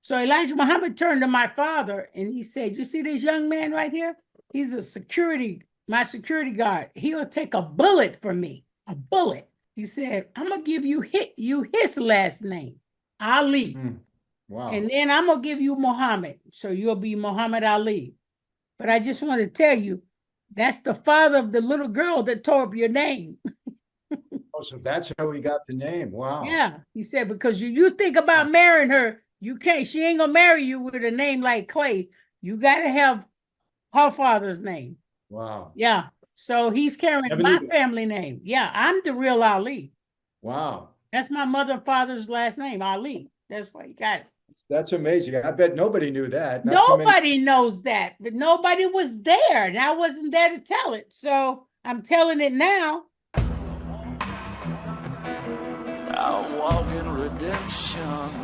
So Elijah Muhammad turned to my father and he said, you see this young man right here? He's my security guard. He'll take a bullet for me, a bullet. He said, I'm going to give you his last name, Ali. Wow. And then I'm going to give you Muhammad. So you'll be Muhammad Ali. But I just want to tell you, that's the father of the little girl that tore up your name. Oh, so that's how he got the name. Wow. Yeah. He said, because you think about marrying her, you can't, she ain't gonna marry you with a name like Clay. You got to have her father's name. Wow. Yeah. So he's carrying my family name. Yeah. I'm the real Ali. Wow. That's my mother and father's last name, Ali. That's why he got it. That's amazing. I bet nobody knew that. Nobody knows that, but nobody was there, and I wasn't there to tell it. So I'm telling it now. I'm walking redemption.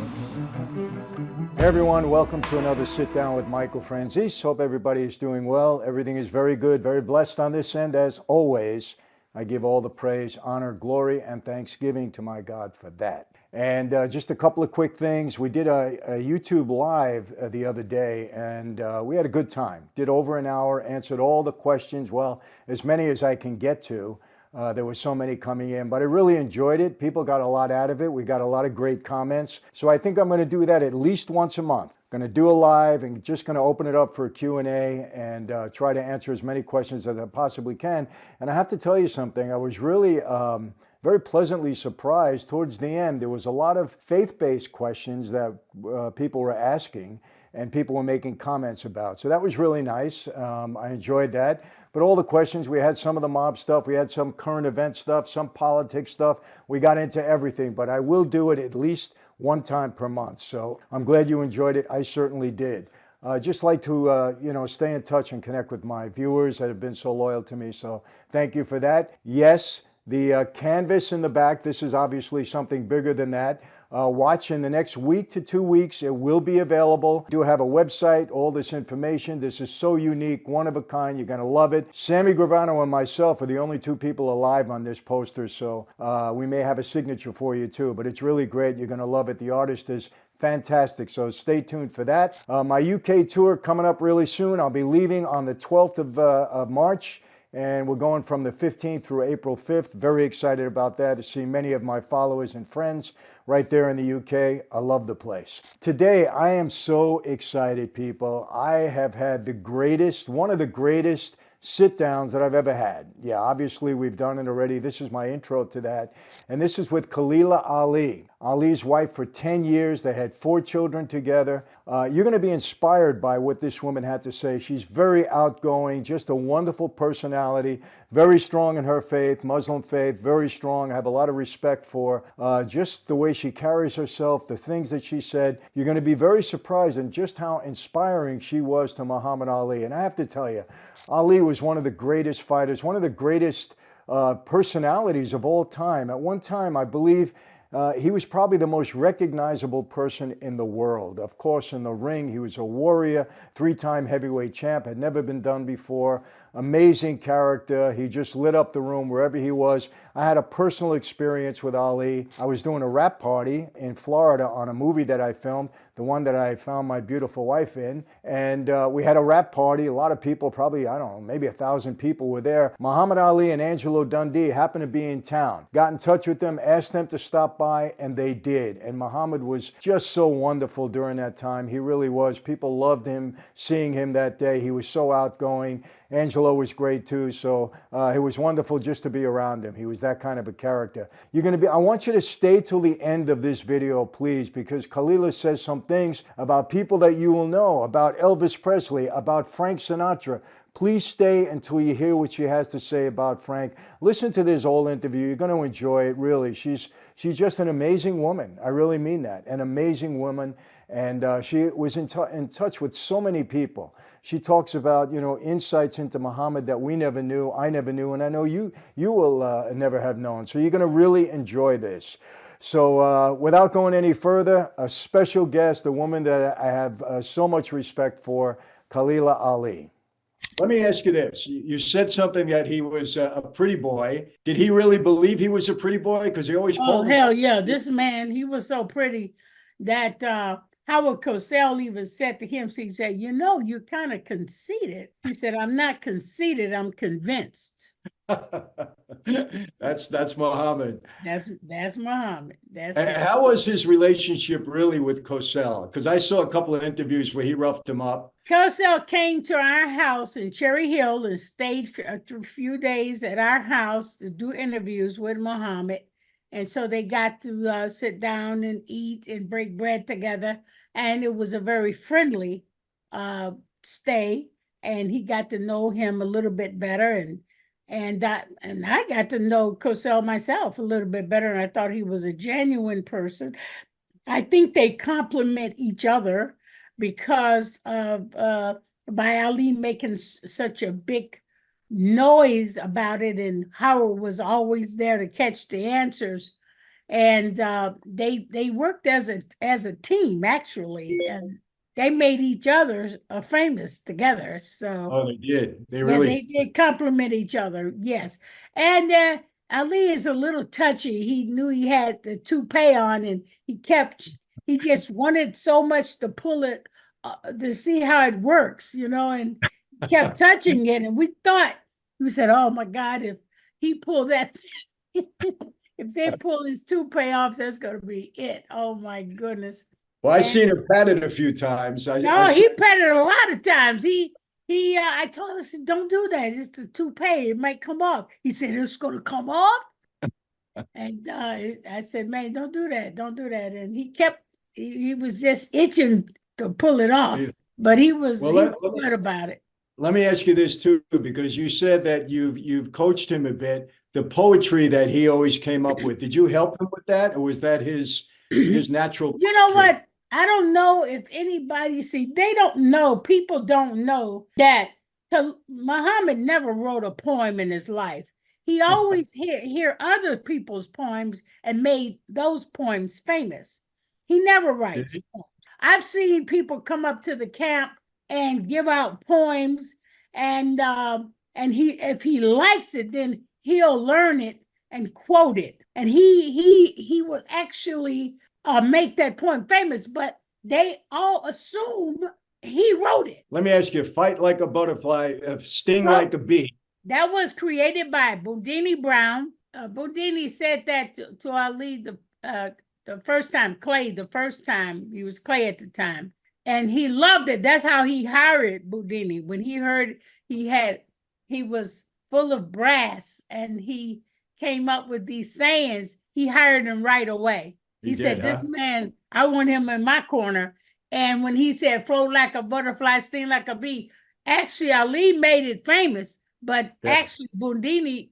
Hey everyone, welcome to another Sit Down with Michael Franzese. Hope everybody is doing well. Everything is very good, very blessed on this end. As always, I give all the praise, honor, glory, and thanksgiving to my God for that. And just a couple of quick things. We did a YouTube live the other day, and we had a good time. Did over an hour, answered all the questions, well, as many as I can get to. There were so many coming in, but I really enjoyed it. People got a lot out of it. We got a lot of great comments. So I think I'm going to do that at least once a month. Going to do a live and just going to open it up for a Q&A and try to answer as many questions as I possibly can. And I have to tell you something. I was really very pleasantly surprised. Towards the end, there was a lot of faith-based questions that people were asking and people were making comments about. So that was really nice. I enjoyed that. But all the questions, we had some of the mob stuff, we had some current event stuff, some politics stuff. We got into everything, but I will do it at least one time per month. So I'm glad you enjoyed it. I certainly did. Just like to, stay in touch and connect with my viewers that have been so loyal to me. So thank you for that. Yes, the canvas in the back, this is obviously something bigger than that. Watch in the next week to 2 weeks. It will be available. I do have a website, all this information. This is so unique, one of a kind. You're going to love it. Sammy Gravano and myself are the only two people alive on this poster, so we may have a signature for you too, but it's really great. You're going to love it. The artist is fantastic, so stay tuned for that. My UK tour coming up really soon. I'll be leaving on the 12th of March. And we're going from the 15th through April 5th. Very excited about that, to see many of my followers and friends right there in the UK. I love the place. Today, I am so excited, people. I have had one of the greatest sit-downs that I've ever had. Yeah, obviously we've done it already. This is my intro to that. And this is with Khalilah Ali. Ali's wife for 10 years. They had 4 children together. You're going to be inspired by what this woman had to say. She's very outgoing, just a wonderful personality, very strong in her faith, Muslim faith, very strong. I have a lot of respect for just the way she carries herself, the things that she said. You're going to be very surprised in just how inspiring she was to Muhammad Ali. And I have to tell you, Ali was one of the greatest fighters, one of the greatest personalities of all time. At one time, I believe, he was probably the most recognizable person in the world. Of course, in the ring, he was a warrior, 3-time heavyweight champ, had never been done before. Amazing character. He just lit up the room wherever he was. I had a personal experience with Ali. I was doing a rap party in Florida on a movie that I filmed, the one that I found my beautiful wife in. And we had a rap party. A lot of people, probably, I don't know, maybe 1,000 people were there. Muhammad Ali and Angelo Dundee happened to be in town. Got in touch with them, asked them to stop by, and they did. And Muhammad was just so wonderful during that time. He really was. People loved him, seeing him that day. He was so outgoing. Angelo was great too, so it was wonderful just to be around him. He was that kind of a character. I want you to stay till the end of this video, please, because Khalilah says some things about people that you will know, about Elvis Presley, about Frank Sinatra. Please stay until you hear what she has to say about Frank. Listen to this whole interview. You're going to enjoy it, really. She's just an amazing woman. I really mean that. An amazing woman. And she was in touch with so many people. She talks about, insights into Muhammad that we never knew, I never knew, and I know you will never have known. So you're going to really enjoy this. So without going any further, a special guest, a woman that I have so much respect for, Khalilah Ali. Let me ask you this. You said something that he was a pretty boy. Did he really believe he was a pretty boy? Because he always called him. Oh, hell yeah. This man, he was so pretty that Howard Cosell even said to him, he said, you know, you're kind of conceited. He said, I'm not conceited, I'm convinced. That's Muhammad. That's Muhammad. That's And it. how was his relationship really with Cosell? Because I saw a couple of interviews where he roughed him up. Cosell came to our house in Cherry Hill and stayed for a few days at our house to do interviews with Muhammad. And so they got to sit down and eat and break bread together. And it was a very friendly stay. And he got to know him a little bit better. And I got to know Cosell myself a little bit better. And I thought he was a genuine person. I think they complement each other because of by Ali making such a big noise about it, and Howard was always there to catch the answers, and they worked as a team actually, and they made each other famous together. So Oh, they did. They yeah, really. they complement each other. Yes, and Ali is a little touchy. He knew he had the toupee on, and he just wanted so much to pull it to see how it works, and kept touching it. And we said, "Oh my God, if he pulled that, if they pull his toupee off, that's going to be it." Oh my goodness. Well, I seen him pat it a few times. No, he petted a lot of times. I told him, I said, don't do that. It's a toupee. It might come off. He said, it's going to come off. And I said, man, don't do that. Don't do that. And he was just itching to pull it off. Yeah. But he was good about it. Let me ask you this too, because you said that you've coached him a bit. The poetry that he always came up with, did you help him with that? Or was that his natural? You know what? I don't know if anybody, they don't know, people don't know that Muhammad never wrote a poem in his life. He always hear other people's poems and made those poems famous. He never writes poems. I've seen people come up to the camp and give out poems, and if he likes it, then he'll learn it and quote it. And he would actually make that poem famous, but they all assume he wrote it. Let me ask you, fight like a butterfly, sting like a bee. That was created by Boudini Brown. Boudini said that to Ali the first time, Clay, the first time, he was Clay at the time. And he loved it. That's how he hired Boudini. When he heard he was full of brass and he came up with these sayings, he hired him right away. He said, this man, I want him in my corner. And when he said, float like a butterfly, sting like a bee, actually, Ali made it famous. But actually, Boudini,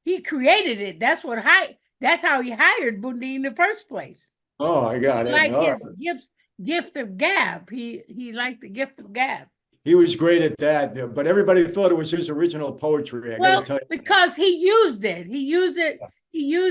he created it. That's how he hired Boudini in the first place. Oh, I got it. Like his gift of gab. He liked the gift of gab. He was great at that, but everybody thought it was his original poetry. I gotta tell you. Because he used it. He used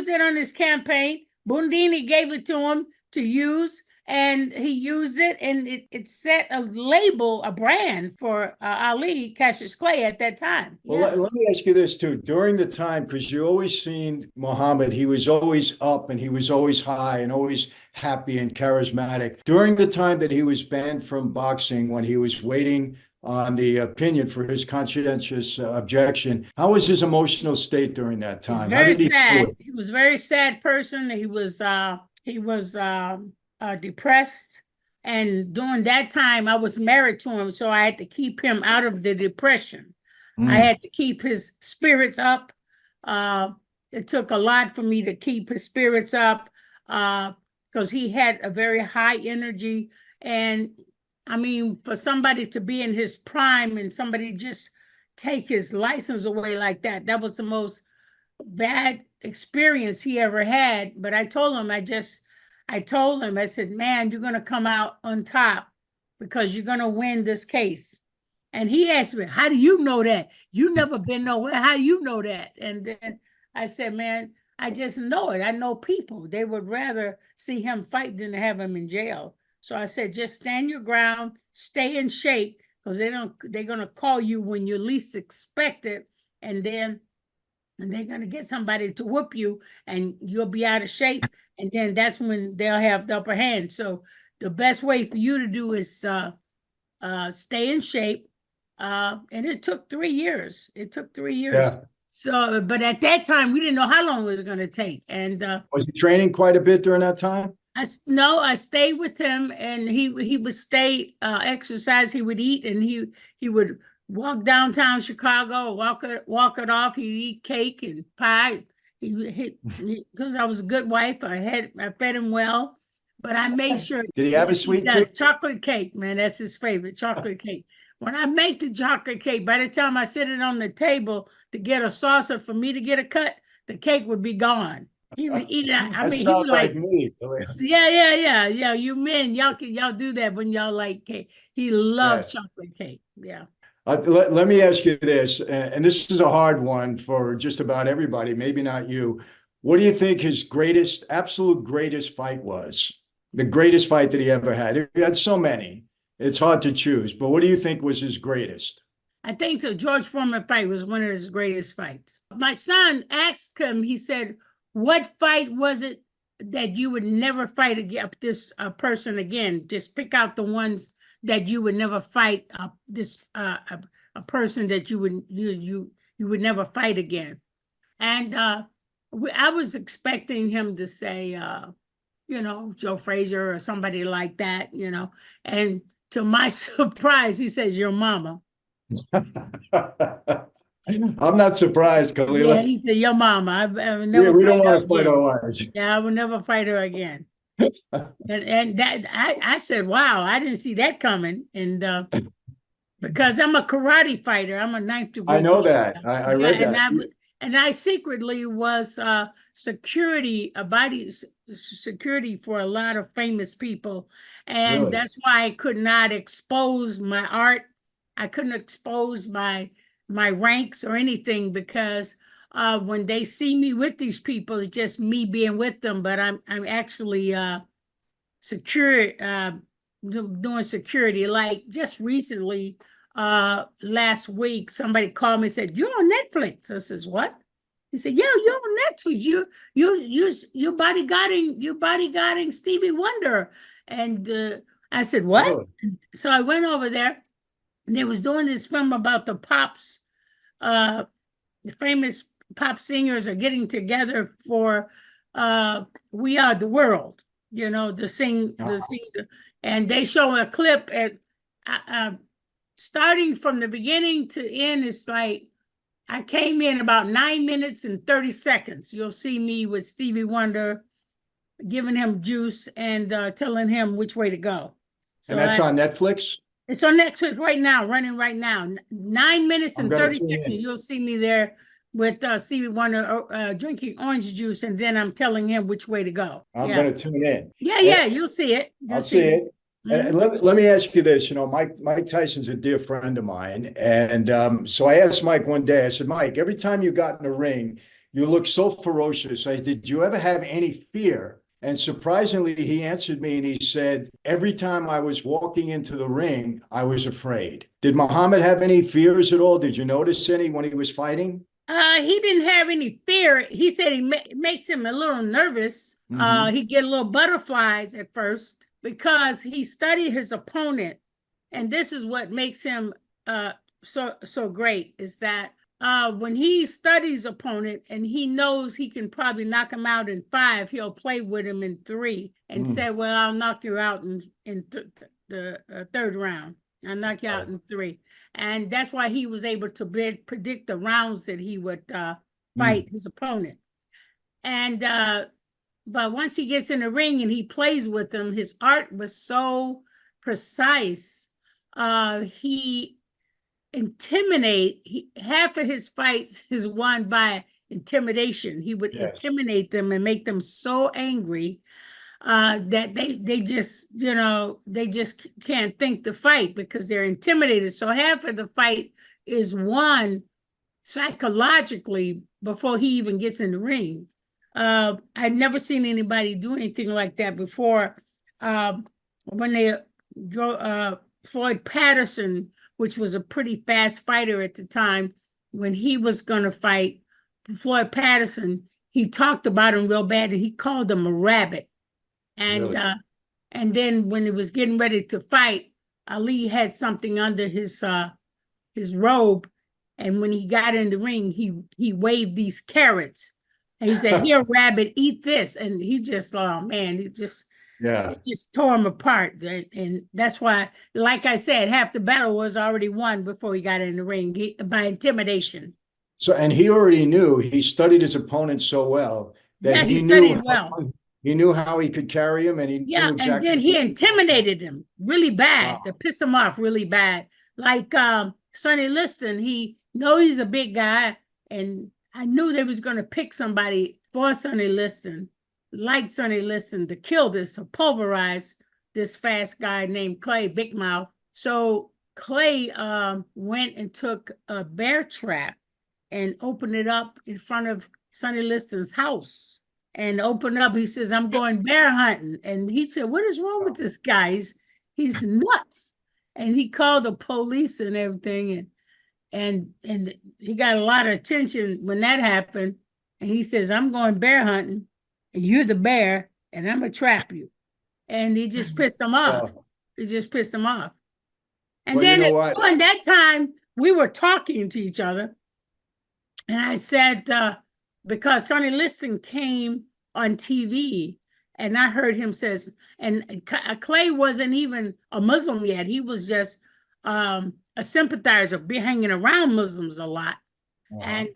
it on his campaign. Boudini gave it to him to use, and he used it, and it set a label, a brand for Ali Cassius Clay at that time. Well, let me ask you this too. During the time, because you always seen Muhammad, he was always up and he was always high and always happy and charismatic. During the time that he was banned from boxing, when he was waiting on the opinion for his conscientious objection, how was his emotional state during that time? Very sad. He was a very sad person. He was depressed, and during that time I was married to him, so I had to keep him out of the depression. I had to keep his spirits up. It took a lot for me to keep his spirits up because he had a very high energy. And I mean, for somebody to be in his prime and somebody just take his license away like that, that was the most bad experience he ever had. But I told him, I said, man, you're going to come out on top because you're going to win this case. And he asked me, how do you know that? You've never been nowhere. How do you know that? And then I said, man, I just know it. I know people. They would rather see him fight than to have him in jail. So I said, just stand your ground, stay in shape, because they're going to call you when you least expect it. And they're going to get somebody to whoop you and you'll be out of shape. And then that's when they'll have the upper hand. So the best way for you to do is stay in shape. And it took 3 years. It took 3 years. Yeah. So, but at that time, we didn't know how long it was going to take. And Was you training quite a bit during that time? I stayed with him, and he would stay exercise. He would eat, and he would walk downtown Chicago, walk it off. He'd eat cake and pie. Because I was a good wife. I fed him well, but I made sure. Did he have a sweet tooth? Chocolate cake, man. That's his favorite, chocolate cake. When I make the chocolate cake, by the time I sit it on the table to get a saucer for me to get a cut, the cake would be gone. He would eat it. I mean, he was like me. Yeah. You men, y'all do that when y'all like cake. He loves chocolate cake. Yeah. Let me ask you this, and this is a hard one for just about everybody, maybe not you. What do you think his absolute greatest fight was? The greatest fight that he ever had? He had so many. It's hard to choose, but what do you think was his greatest? I think the George Foreman fight was one of his greatest fights. My son asked him, he said, what fight was it that you would never fight against this person again? Just pick out the ones that you would never fight a person that you would never fight again. And I was expecting him to say, Joe Frazier or somebody like that, and to my surprise, he says, your mama. I'm not surprised, Khalilah. Yeah, he said, your mama. I never we don't want to fight our wives. Yeah, I will never fight her again. and that I said, wow, I didn't see that coming. And because I'm a karate fighter, I'm a ninth degree. I know that. I read that. And I secretly was security, body security for a lot of famous people. And really? That's why I could not expose my art. I couldn't expose my ranks or anything, because when they see me with these people, it's just me being with them. But I'm actually doing security. Like just recently, last week, somebody called me and said, you're on Netflix. I says, what? He said, yeah, you're on Netflix. You're bodyguarding Stevie Wonder. And I said, what? Oh. So I went over there, and they was doing this film about the pops. The famous pop singers are getting together for We Are the World, to sing, and they show a clip at starting from the beginning to end. It's like I came in about 9 minutes and 30 seconds. You'll see me with Stevie Wonder giving him juice and telling him which way to go. So and that's on Netflix? It's on Netflix right now, running right now. 9 minutes and 30 seconds. You'll see me there with Stevie Wonder drinking orange juice, and then I'm telling him which way to go. I'm going to tune in. Yeah, you'll see it. I'll see it. Mm-hmm. And let me ask you this. Mike Tyson's a dear friend of mine. And so I asked Mike one day, I said, Mike, every time you got in the ring, you look so ferocious. I said, did you ever have any fear? And surprisingly, he answered me and he said, every time I was walking into the ring, I was afraid. Did Muhammad have any fears at all? Did you notice any when he was fighting? He didn't have any fear. He said it makes him a little nervous. Mm-hmm. He'd get a little butterflies at first because he studied his opponent. And this is what makes him so great, is that when he studies opponent and he knows he can probably knock him out in 5, he'll play with him in 3 and say, well, I'll knock you out in the 3rd round. I'll knock you out in 3. And that's why he was able to predict the rounds that he would fight his opponent. And but once he gets in the ring and he plays with them, his art was so precise. He half of his fights is won by intimidation. He would intimidate them and make them so angry that they just can't think to fight because they're intimidated. So half of the fight is won psychologically before he even gets in the ring. I'd never seen anybody do anything like that before. When they Floyd Patterson, which was a pretty fast fighter at the time, when he was going to fight Floyd Patterson, he talked about him real bad and he called him a rabbit. And really? And then when he was getting ready to fight, Ali had something under his robe. And when he got in the ring, he waved these carrots. And he said, "Here, rabbit, eat this." And he just, oh man, it just tore him apart. And that's why, like I said, half the battle was already won before he got in the ring by intimidation. So, and he already knew, he studied his opponent so well that he studied well. He knew how he could carry him, and he knew exactly. And then he intimidated him really bad to piss him off really bad. Like Sonny Liston, he knows he's a big guy, and I knew they was going to pick somebody for Sonny Liston, like Sonny Liston, to kill this or pulverize this fast guy named Clay Big Mouth. So Clay went and took a bear trap and opened it up in front of Sonny Liston's house. And opened up, he says, "I'm going bear hunting." And he said, "What is wrong with this guy? He's nuts." And he called the police and everything. And he got a lot of attention when that happened. And he says, "I'm going bear hunting, and you're the bear, and I'm going to trap you." And he just pissed him off. He just pissed him off. And then during that time, we were talking to each other. And I said, because Sonny Liston came on TV, and I heard him says, and Clay wasn't even a Muslim yet. He was just a sympathizer, be hanging around Muslims a lot. And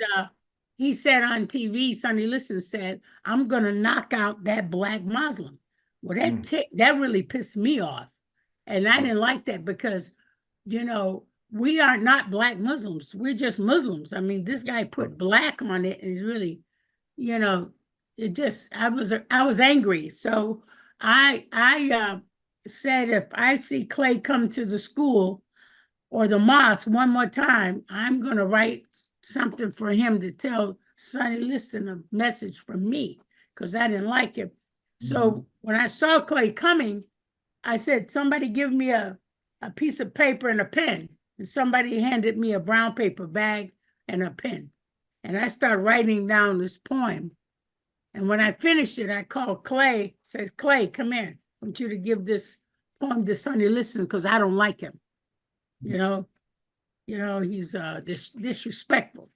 he said on TV, Sonny Liston said, "I'm going to knock out that black Muslim." Well, that really pissed me off. And I didn't like that because, you know, we are not black Muslims. We're just Muslims. I mean, this guy put black on it, and really, you know, it just, I was angry. So I said, if I see Clay come to the school or the mosque one more time, I'm going to write something for him to tell Sonny Liston a message from me, because I didn't like him. So when I saw Clay coming, I said, "Somebody give me a piece of paper and a pen." And somebody handed me a brown paper bag and a pen. And I started writing down this poem. And when I finished it, I called Clay, said, "Clay, come here. I want you to give this poem to Sonny Liston, because I don't like him. You know, he's disrespectful."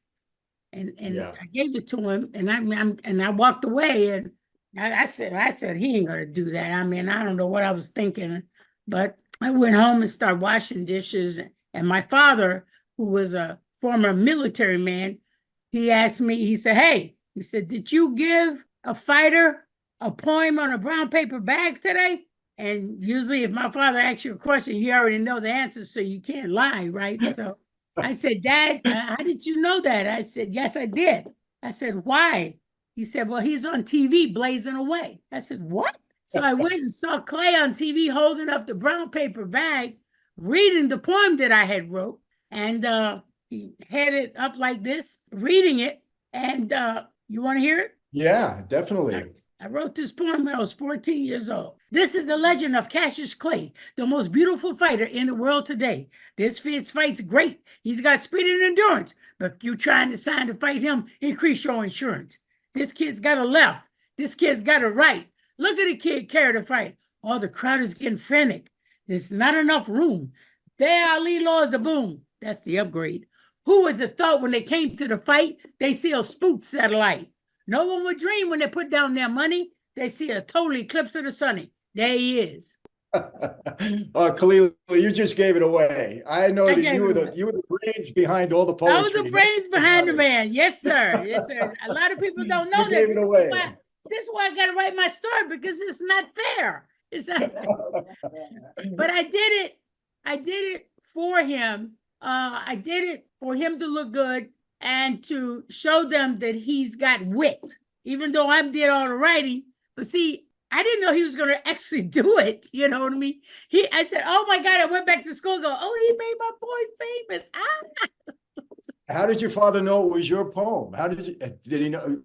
And I gave it to him, and I walked away, and I said, he ain't gonna do that. I mean, I don't know what I was thinking, but I went home and started washing dishes. And my father, who was a former military man, he asked me, he said, "Hey," he said, "did you give a fighter a poem on a brown paper bag today?" And usually if my father asks you a question, you already know the answer, so you can't lie, right? So I said, "Dad, how did you know that?" I said, "Yes, I did." I said, "Why?" He said, "Well, he's on TV blazing away." I said, "What?" So I went and saw Clay on TV holding up the brown paper bag, reading the poem that I had wrote. And he had it up like this, reading it. And you want to hear it? Yeah, definitely. I wrote this poem when I was 14 years old. "This is the legend of Cassius Clay, the most beautiful fighter in the world today. This fight's great. He's got speed and endurance. But if you're trying to sign to fight him, increase your insurance. This kid's got a left. This kid's got a right. Look at the kid carry to fight. Oh, the crowd is getting frantic. There's not enough room. There, Ali laws the boom." That's the upgrade. "Who would have thought when they came to the fight, they see a spook satellite? No one would dream when they put down their money, they see a total eclipse of the sunny. There he is." Khalilah, you just gave it away. I know that you were the brains behind all the poetry. I was the brains behind the man. Yes, sir. Yes, sir. A lot of people don't know that. Gave it away. This is why I got to write my story, because it's not fair. It's not fair. But I did it for him. I did it for him to look good and to show them that he's got wit, even though I did all the writing. But see, I didn't know he was going to actually do it. You know what I mean? I said, "Oh my God," I went back to school, go, "Oh, he made my poem famous." How did your father know it was your poem? How did he know?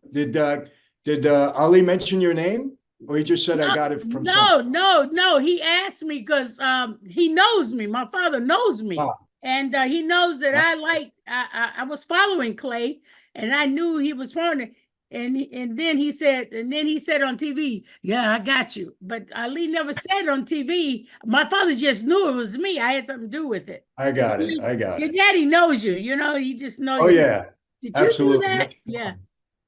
Did Ali mention your name? Or he just said, "I got it from No. He asked me because he knows me. My father knows me. And he knows that I was following Clay, and I knew he was following it. And then he said on TV, yeah, I got you. But Ali never said on TV. My father just knew it was me. I had something to do with it. I got it. I got Your it. daddy knows you, he just knows Oh you. yeah, Did you do absolutely. that? Yeah.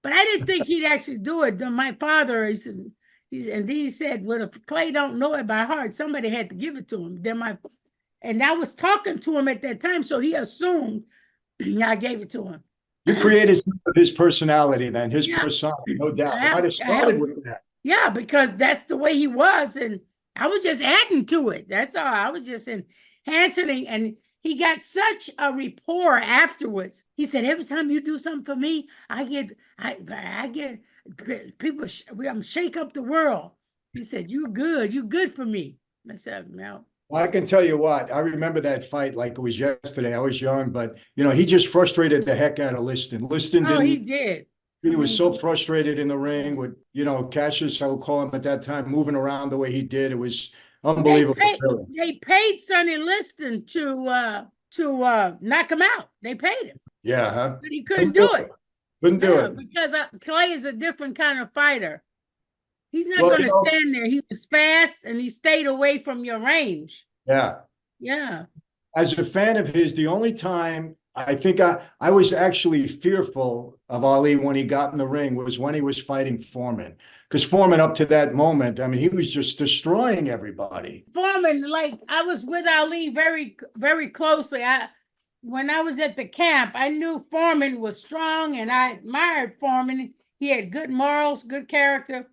But I didn't think he'd actually do it. Then my father, and then he said, well, if Clay don't know it by heart, somebody had to give it to him. And I was talking to him at that time, so he assumed I gave it to him. You created some of his personality then, his Yeah. persona, no doubt. It might have started with that. Yeah, because that's the way he was, and I was just adding to it. That's all. I was just enhancing, and he got such a rapport afterwards. He said, every time you do something for me, I get people, shake up the world. He said, you're good for me. I said, no. Well, I can tell you what, I remember that fight like it was yesterday. I was young, but he just frustrated the heck out of Liston. Liston didn't. He did. He was so frustrated in the ring with, Cassius, I would call him at that time, moving around the way he did. It was unbelievable. They paid Sonny Liston to knock him out. They paid him. Yeah, huh? But he couldn't do it. Couldn't do it. Because Clay is a different kind of fighter. He's not going to stand there. He was fast and he stayed away from your range. Yeah. Yeah. As a fan of his, the only time I think I was actually fearful of Ali when he got in the ring was when he was fighting Foreman. Because Foreman, up to that moment, I mean, he was just destroying everybody. Foreman, I was with Ali very, very closely. When I was at the camp, I knew Foreman was strong and I admired Foreman. He had good morals, good character.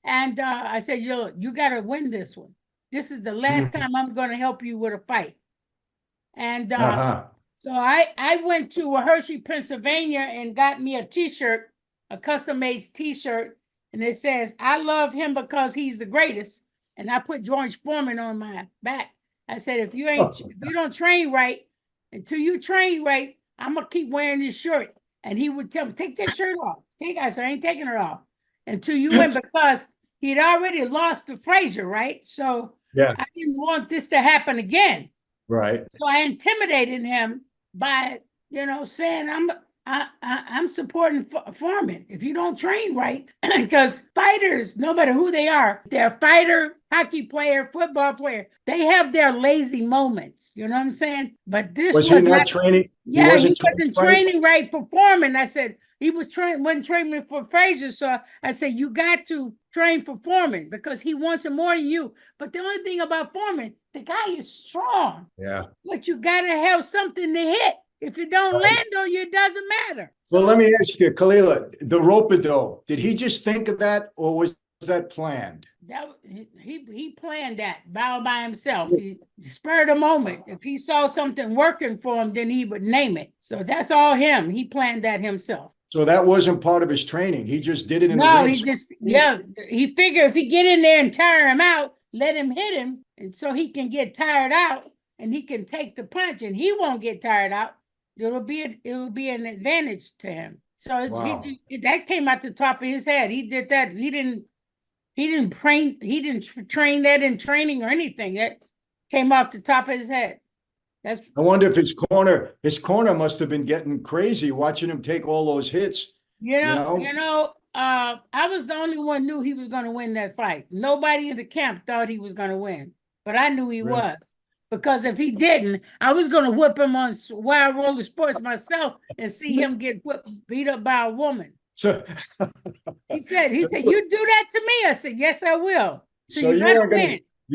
And I said, you got to win this one. This is the last time I'm going to help you with a fight. And so I went to Hershey, Pennsylvania and got me a t-shirt, a custom-made t-shirt. And it says, I love him because he's the greatest. And I put George Foreman on my back. I said, if you don't train right, until you train right, I'm going to keep wearing this shirt. And he would tell me, take this shirt off. I said, I ain't taking it off until you win, because he'd already lost to Frazier, right? So I didn't want this to happen again. Right. So I intimidated him by, saying I'm supporting Foreman. If you don't train right, because fighters, no matter who they are, they're a fighter, hockey player, football player, they have their lazy moments. You know what I'm saying? But this was he not training. Yeah, he wasn't training right for Foreman. I said he wasn't training for Frazier. So I said, you got to train for Foreman because he wants it more than you. But the only thing about Foreman, the guy is strong. Yeah. But you got to have something to hit. If it don't land on you, it doesn't matter. Well, let me ask you, Khalilah, the rope-a-dope, did he just think of that or was that planned? He planned that by himself. He spurred a moment. If he saw something working for him, then he would name it. So that's all him. He planned that himself. So that wasn't part of his training. He just did it in the ring. No, he figured if he get in there and tire him out, let him hit him, and so he can get tired out and he can take the punch and he won't get tired out. It will be an advantage to him. So that came out the top of his head. He did that. He didn't train that in training or anything. That came off the top of his head. I wonder if his corner must have been getting crazy watching him take all those hits. I was the only one knew he was going to win that fight. Nobody in the camp thought he was going to win, but I knew he was. Because if he didn't, I was going to whip him on Wild Roller Sports myself and see him get beat up by a woman. So he said, you do that to me? I said, yes, I will. So you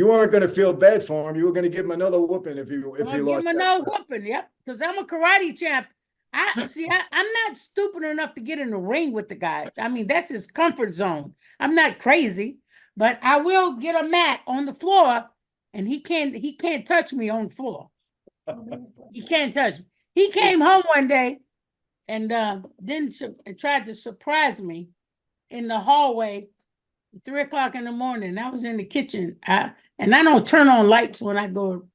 weren't going to feel bad for him. You were going to give him another whooping if he lost. Give him another whooping, yep. Because I'm a karate champ. I'm not stupid enough to get in the ring with the guy. I mean, that's his comfort zone. I'm not crazy, but I will get a mat on the floor. And he can't touch me on the floor. He can't touch me. He came home one day and then tried to surprise me in the hallway at 3 o'clock in the morning. I was in the kitchen. And I don't turn on lights when I go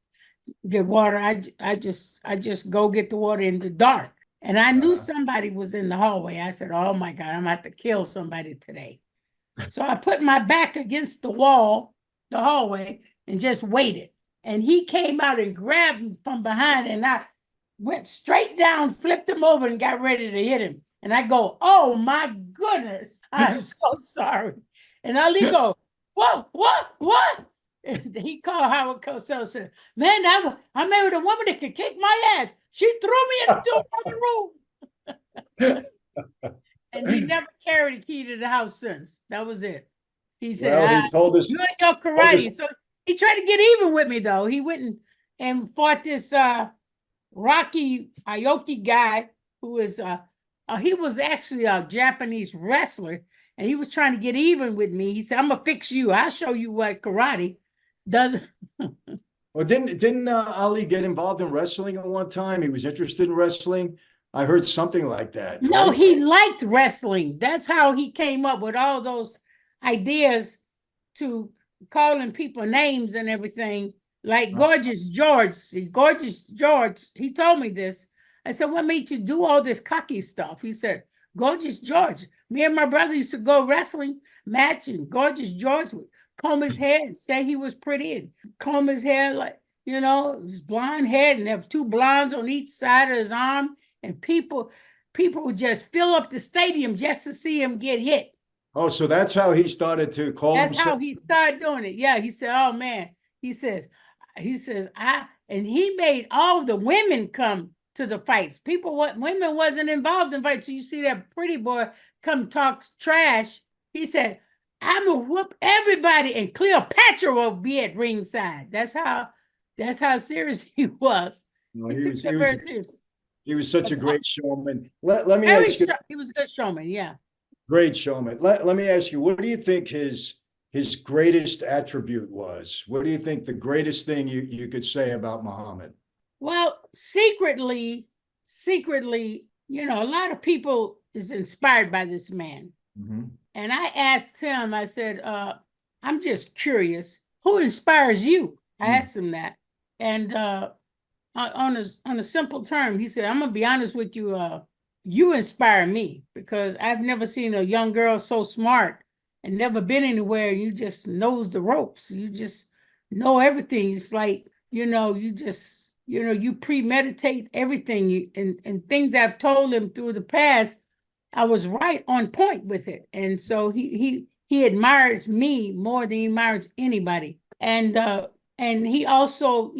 get water. I just go get the water in the dark. And I knew somebody was in the hallway. I said, oh my God, I'm going to have to kill somebody today. So I put my back against the wall, the hallway, and just waited. And he came out and grabbed him from behind, and I went straight down, flipped him over, and got ready to hit him. And I go, oh my goodness, I'm so sorry. And Ali go, what? And he called Howard Cosell and said, man, I married a woman that could kick my ass. She threw me into another room. And he never carried a key to the house since. That was it. He said, Well, he told us. you and your karate. So he tried to get even with me, though. He went and fought this Rocky Aoki guy who was he was actually a Japanese wrestler, and he was trying to get even with me. He said, I'm gonna fix you. I'll show you what karate does. Well, didn't Ali get involved in wrestling at one time? He was interested in wrestling. I heard something like that. No, right? he liked wrestling. That's how he came up with all those ideas to calling people names and everything. Like Gorgeous George. See, Gorgeous George, he told me this. I said, what made you do all this cocky stuff? He said, Gorgeous George. Me and my brother used to go wrestling match, and Gorgeous George would comb his hair and say he was pretty, and comb his hair like, his blonde head, and have two blondes on each side of his arm. And people would just fill up the stadium just to see him get hit. Oh, so that's how he started to call That's himself. how he started doing it. Yeah, he said, oh man, he says, and he made all the women come to the fights. Women wasn't involved in fights. So you see that pretty boy come talk trash. He said, I'm gonna whoop everybody, and Cleopatra will be at ringside. That's how serious he was. No, He took it very seriously. He was such a great showman. Let me ask you. He was a good showman, yeah. Great showman. Let me ask you, what do you think his greatest attribute was? What do you think the greatest thing you could say about Muhammad? Well, secretly, a lot of people is inspired by this man. Mm-hmm. And I asked him, I said, I'm just curious, who inspires you? I asked him that. And on a simple term, he said, I'm gonna be honest with you, you inspire me, because I've never seen a young girl so smart and never been anywhere. You just knows the ropes. You just know everything. It's like, you premeditate everything. And things I've told him through the past, I was right on point with it. And so he admires me more than he admires anybody. And he also,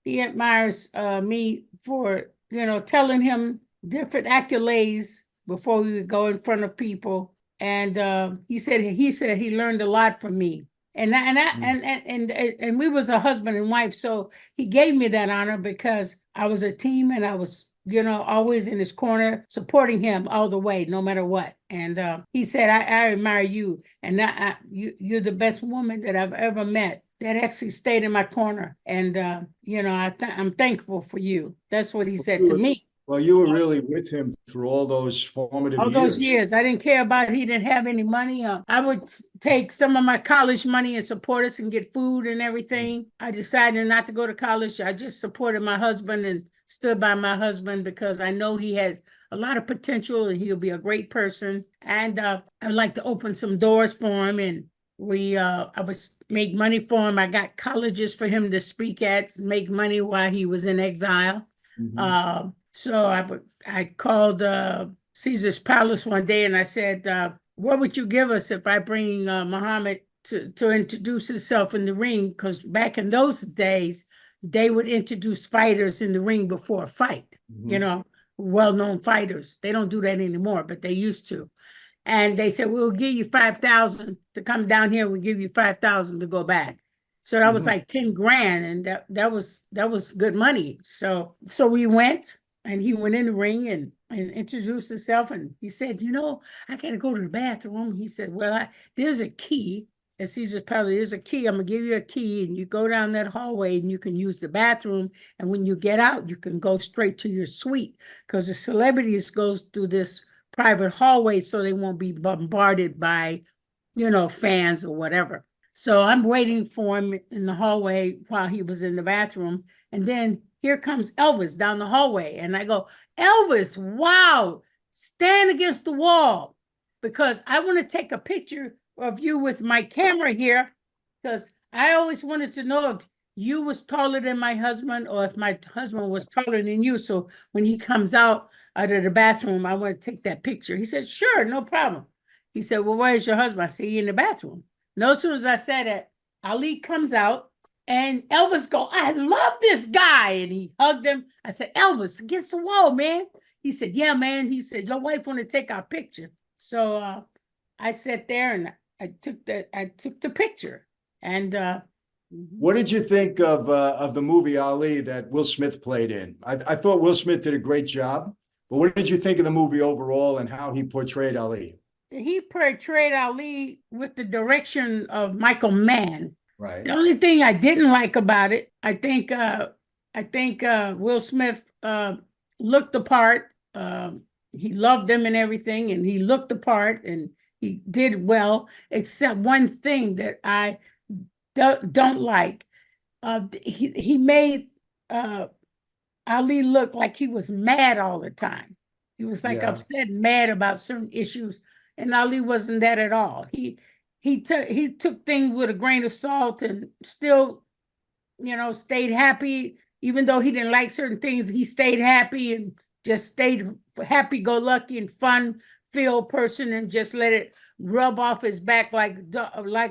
he admires me for, telling him different accolades before we would go in front of people. And he said he learned a lot from me. And we was a husband and wife. So he gave me that honor because I was a team, and I was, always in his corner, supporting him all the way, no matter what. And he said, I admire you. And you're the best woman that I've ever met that actually stayed in my corner. And, I'm thankful for you. That's what he said to me. Well, you were really with him through all those formative years. All those years. I didn't care about it. He didn't have any money. I would take some of my college money and support us and get food and everything. I decided not to go to college. I just supported my husband and stood by my husband because I know he has a lot of potential and he'll be a great person. And I'd like to open some doors for him. And I would make money for him. I got colleges for him to speak at, make money while he was in exile. Mm-hmm. So I called Caesar's Palace one day and I said, what would you give us if I bring Muhammad to introduce himself in the ring? Because back in those days, they would introduce fighters in the ring before a fight, well-known fighters. They don't do that anymore, but they used to. And they said, we'll give you $5,000 to come down here. We'll give you $5,000 to go back. So that was like 10 grand. And that was good money. So we went. And he went in the ring and introduced himself. And he said, I got to go to the bathroom. He said, well, there's a key at Caesar's Palace. There's a key. I'm going to give you a key. And you go down that hallway and you can use the bathroom. And when you get out, you can go straight to your suite. Because the celebrities goes through this private hallway so they won't be bombarded by, fans or whatever. So I'm waiting for him in the hallway while he was in the bathroom. And then here comes Elvis down the hallway. And I go, Elvis, wow, stand against the wall because I want to take a picture of you with my camera here because I always wanted to know you was taller than my husband, or if my husband was taller than you. So when he comes out of the bathroom, I want to take that picture. He said, sure, no problem. He said, well, where's your husband? I said, he in the bathroom. No, as soon as I said that, Ali comes out and Elvis go, I love this guy. And he hugged him. I said, Elvis, against the wall, man. He said, yeah, man. He said, your wife want to take our picture. So I sat there and I took the picture. And What did you think of the movie Ali that Will Smith played in? I thought Will Smith did a great job, but what did you think of the movie overall and how he portrayed Ali? he portrayed Ali with the direction of Michael Mann. Right. The only thing I didn't like about it, I think Will Smith looked the part. He loved them and everything, and he looked the part, and he did well, except one thing that I don't like. He made Ali look like he was mad all the time. He was like upset, mad about certain issues, and Ali wasn't that at all. He took things with a grain of salt and still, stayed happy. Even though he didn't like certain things, he stayed happy and just stayed happy-go-lucky and fun-filled person, and just let it rub off his back like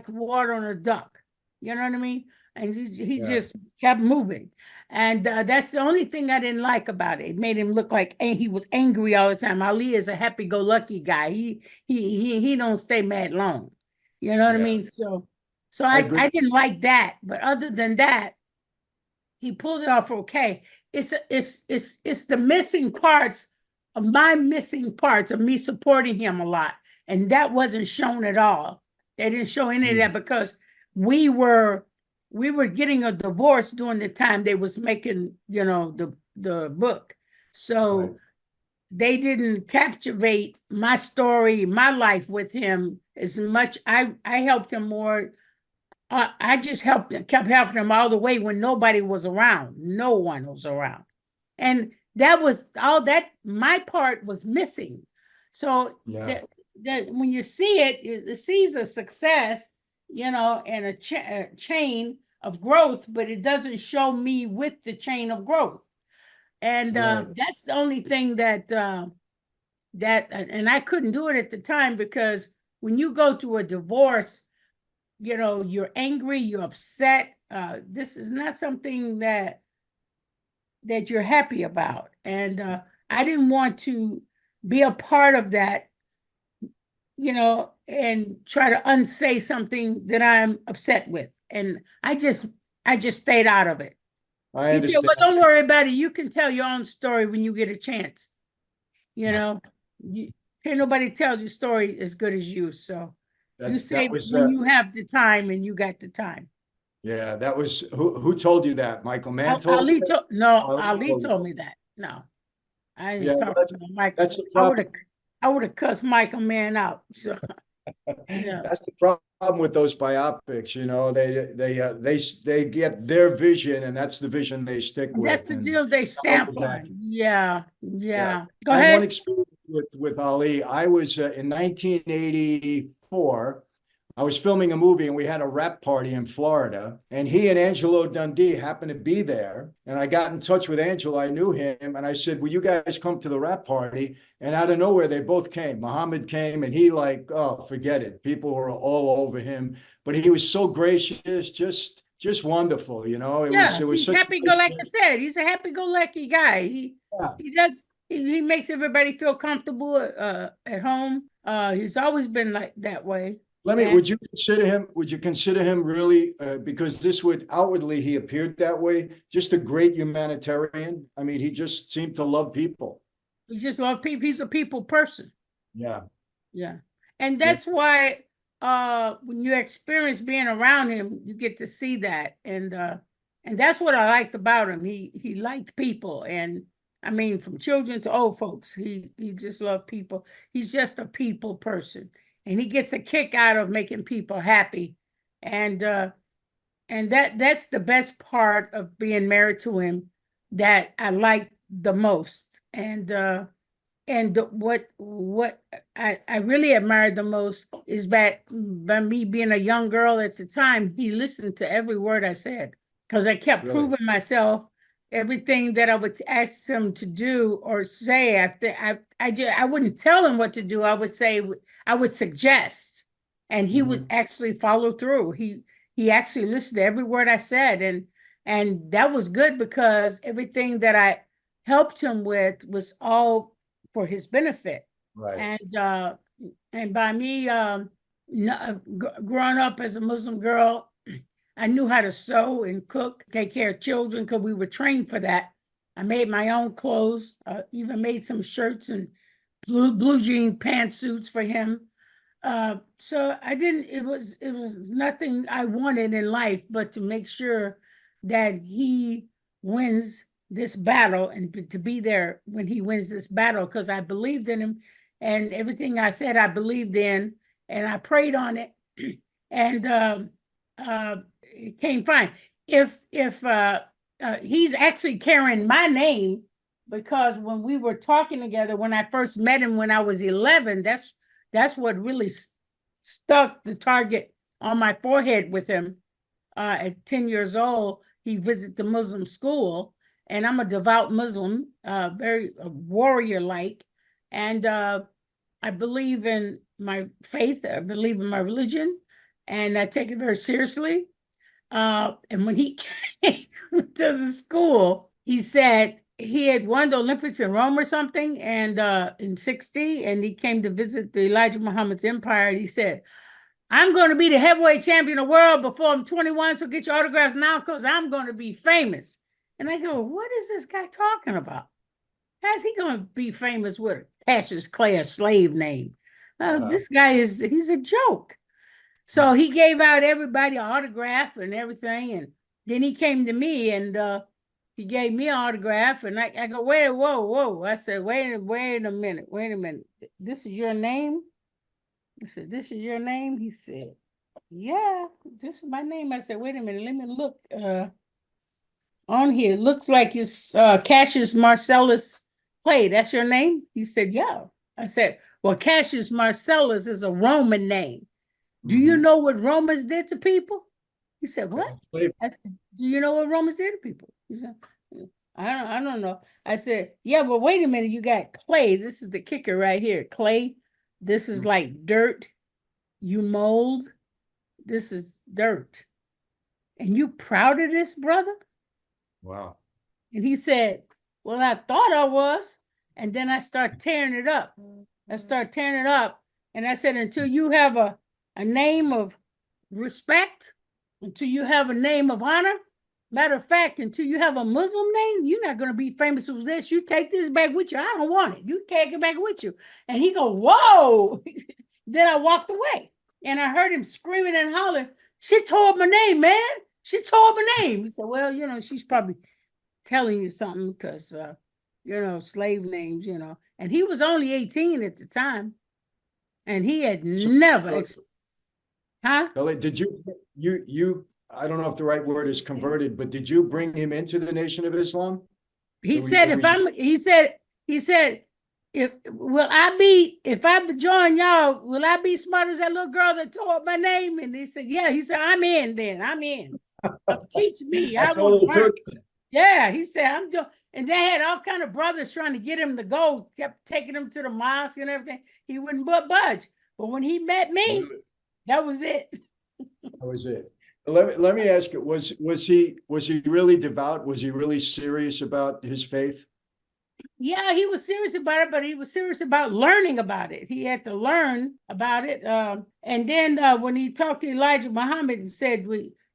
water on a duck. You know what I mean? And he just kept moving. And that's the only thing I didn't like about it. It made him look like he was angry all the time. Ali is a happy-go-lucky guy. He don't stay mad long. You know what I mean? So I didn't like that. But other than that, he pulled it off okay. It's the missing parts of me supporting him a lot. And that wasn't shown at all. They didn't show any of that because we were getting a divorce during the time they was making, the book. So they didn't captivate my story, my life with him as much. I helped him more. I just kept helping him all the way when nobody was around. No one was around. And that was all that my part was missing. So that when you see it sees a success, and a chain of growth, but it doesn't show me with the chain of growth. And that's the only thing that and I couldn't do it at the time, because when you go through a divorce, you're angry, you're upset. This is not something that you're happy about. And I didn't want to be a part of that, and try to unsay something that I'm upset with. And I just stayed out of it. I understand. He said, well, don't worry about it. You can tell your own story when you get a chance. Can't nobody tells your story as good as you. So you say when you have the time, and you got the time. Yeah, that was who told you that? Michael Mann told Ali you? Ali told me that. No, I didn't talk to Michael. That's the problem. I would have cussed Michael Mann out. So that's the problem with those biopics. They get their vision, and that's the vision they stick with. That's the deal they stamp on. Yeah. Go I ahead. had one experience with Ali. I was in 1984. I was filming a movie, and we had a rap party in Florida, and he and Angelo Dundee happened to be there. And I got in touch with Angelo. I knew him, and I said, will you guys come to the rap party? And out of nowhere, they both came. Muhammad came, and he forget it. People were all over him, but he was so gracious, just wonderful. It was such happy-go-lucky. Like I said, he's a happy-go-lucky guy. He makes everybody feel comfortable at home. He's always been like that way. Would you consider him really, because this would outwardly, he appeared that way, just a great humanitarian? I mean, he just seemed to love people. He just loved people. He's a people person. Yeah. And that's why when you experience being around him, you get to see that. And that's what I liked about him. He liked people. And I mean, from children to old folks, he just loved people. He's just a people person. And he gets a kick out of making people happy. And that's the best part of being married to him that I like the most. And what I really admired the most is that by me being a young girl at the time, he listened to every word I said. because I kept Really? proving myself. Everything that I would ask him to do or say, I wouldn't tell him what to do. I would say, I would suggest, and he would actually follow through. He actually listened to every word I said, and that was good because everything that I helped him with was all for his benefit. Right. And by me growing up as a Muslim girl, I knew how to sew and cook, take care of children because we were trained for that. I made my own clothes, even made some shirts and blue jean pantsuits for him. So I didn't, it was nothing I wanted in life but to make sure that he wins this battle and to be there when he wins this battle because I believed in him and everything I said I believed in and I prayed on it and it came fine. If he's actually carrying my name because when we were talking together, when I first met him when I was 11, that's what really stuck the target on my forehead with him. At 10 years old, he visited the Muslim school, and I'm a devout Muslim, very warrior-like, and I believe in my faith, I believe in my religion, and I take it very seriously. And when he came to the school, he said he had won the Olympics in Rome or something, and in 60, and he came to visit the Elijah Muhammad's empire. And he said, I'm going to be the heavyweight champion of the world before I'm 21, so get your autographs now because I'm going to be famous. And I go, what is this guy talking about? How's he going to be famous with Cassius Clay, a slave name? This guy he's a joke. So he gave out everybody an autograph and everything. And then he came to me and he gave me an autograph. And I go, whoa. I said, wait a minute. This is your name? I said, this is your name? He said, yeah, this is my name. I said, wait a minute, let me look on here. It looks like it's Cassius Marcellus Clay. That's your name? He said, yeah. I said, well, Cassius Marcellus is a Roman name. Do you know what Romans did to people? He said, what? Do you know what Romans did to people? He said, I don't know. I said, yeah, but wait a minute. You got clay. This is the kicker right here. Clay. This is like dirt. You mold. This is dirt. And you proud of this, brother? Wow. And he said, well, I thought I was. And then I start tearing it up. And I said, until you have a name of respect, until you have a name of honor, matter of fact, until you have a Muslim name, you're not going to be famous with this. You take this back with you. I don't want it. You take it back with you. And he go, whoa. Then I walked away and I heard him screaming and hollering, she told my name, man. She told my name. He said, well, she's probably telling you something because, slave names, and he was only 18 at the time. And he had never, Did you, I don't know if the right word is converted, but did you bring him into the Nation of Islam? He said, if I join y'all, will I be smart as that little girl that told my name? And he said, yeah. He said, I'm in then. I'm in. Teach me. That's all it took. Yeah, he said, I'm doing. And they had all kind of brothers trying to get him to go, kept taking him to the mosque and everything. He wouldn't budge. But when he met me, that was it. That was it. Let me ask you, was he really devout? Was he really serious about his faith? Yeah, he was serious about it, but he was serious about learning about it. He had to learn about it. And then when he talked to Elijah Muhammad and said,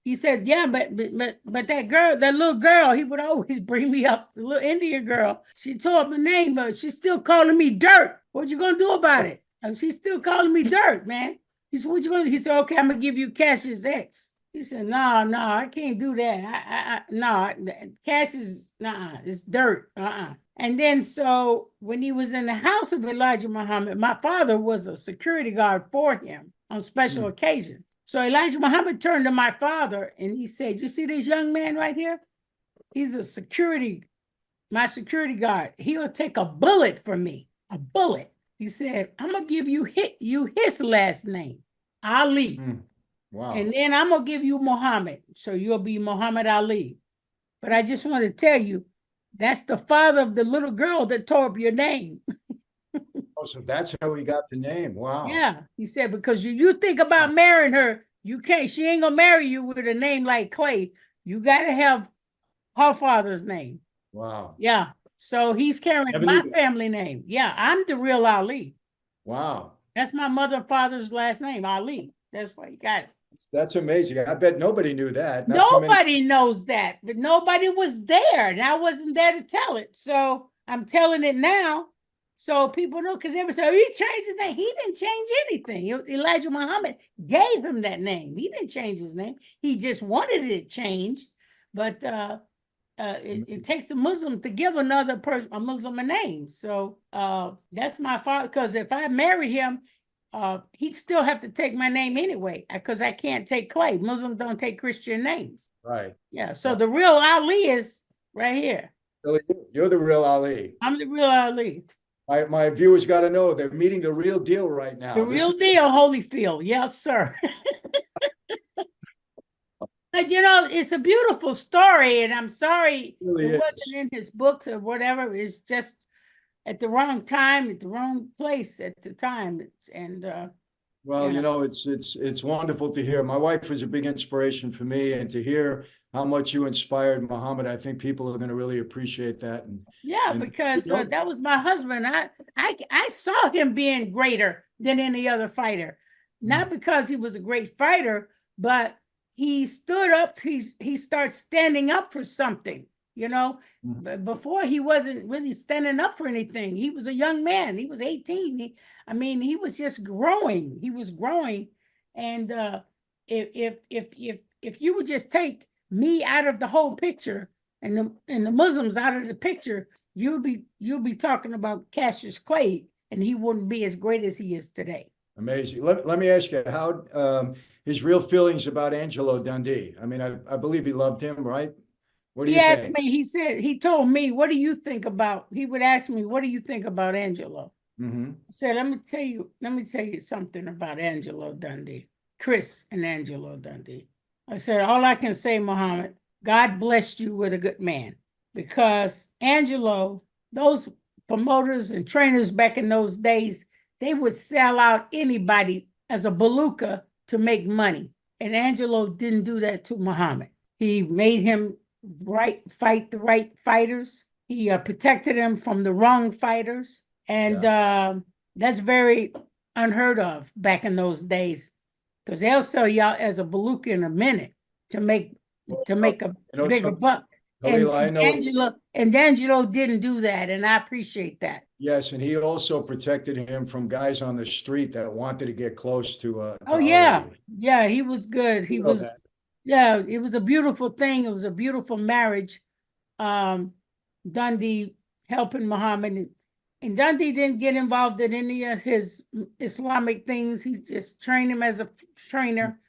he said, yeah, but that girl, that little girl, he would always bring me up, the little Indian girl. She told my name, but she's still calling me dirt. What you gonna do about it? And she's still calling me dirt, man. He said, what you gonna do? He said, okay, I'm gonna give you Cassius X. He said, no, I can't do that. No, Cassius, it's dirt. And then so when he was in the house of Elijah Muhammad, my father was a security guard for him on special occasions. So Elijah Muhammad turned to my father and he said, you see this young man right here? He's my security guard. He'll take a bullet for me, a bullet. He said, I'm going to give you his last name, Ali. Wow. And then I'm gonna give you Muhammad, so you'll be Muhammad Ali. But I just want to tell you, that's the father of the little girl that tore up your name. Oh, so that's how he got the name. Wow. Yeah, he said, because you think about marrying her, you can't, she ain't gonna marry you with a name like Clay. You gotta have her father's name. Wow. Yeah. So he's carrying Never my knew that. family name. Yeah, I'm the real Ali. Wow. That's my mother and father's last name, Ali. That's why he got it. That's amazing. I bet nobody knew that. Not too many. Nobody knows that, but nobody was there, and I wasn't there to tell it. So I'm telling it now, so people know. Because everybody say, "Oh, he changed his name." He didn't change anything. Elijah Muhammad gave him that name. He didn't change his name. He just wanted it changed. But it takes a Muslim to give another person, a Muslim, a name. So that's my father. Because if I married him, he'd still have to take my name anyway, because I can't take Clay. Muslims don't take Christian names. Right. Yeah. So the real Ali is right here. So you're the real Ali. I'm the real Ali. My viewers got to know they're meeting the real deal right now. The real deal, Holyfield. Yes, sir. But you know, it's a beautiful story, and I'm sorry really it is. wasn't in his books or whatever. It's just at the wrong time, at the wrong place at the time. And Well, yeah. you know, it's wonderful to hear. My wife was a big inspiration for me, and to hear how much you inspired Muhammad, I think people are going to really appreciate that. Yeah, and because you know, that was my husband. I saw him being greater than any other fighter, not because he was a great fighter, but he stood up. He starts standing up for something. You know, before he wasn't really standing up for anything. He was a young man. He was 18. He was just growing. He was growing, and if you would just take me out of the whole picture, and the Muslims out of the picture, you'll be talking about Cassius Clay, and he wouldn't be as great as he is today. amazing. Let me ask you how his real feelings about Angelo Dundee. I mean, I believe he loved him, right? What do He you asked think? me, he told me, what do you think about, he would ask me, what do you think about Angelo? Mm-hmm. I said, let me tell you something about Angelo Dundee, Chris and Angelo Dundee. I said, all I can say, Muhammad, God blessed you with a good man, because Angelo, those promoters and trainers back in those days, they would sell out anybody as a baluka to make money. And Angelo didn't do that to Muhammad. He made him fight the right fighters. He protected him from the wrong fighters. And that's very unheard of back in those days, because they'll sell y'all as a baluka in a minute to make a bigger buck. Khalilah, And Angelo didn't do that, and I appreciate that. Yes, and he also protected him from guys on the street that wanted to get close to Oh yeah, Ali. yeah, he was good. He was, yeah, it was a beautiful thing. It was a beautiful marriage. Dundee helping Muhammad, and Dundee didn't get involved in any of his Islamic things. He just trained him as a trainer,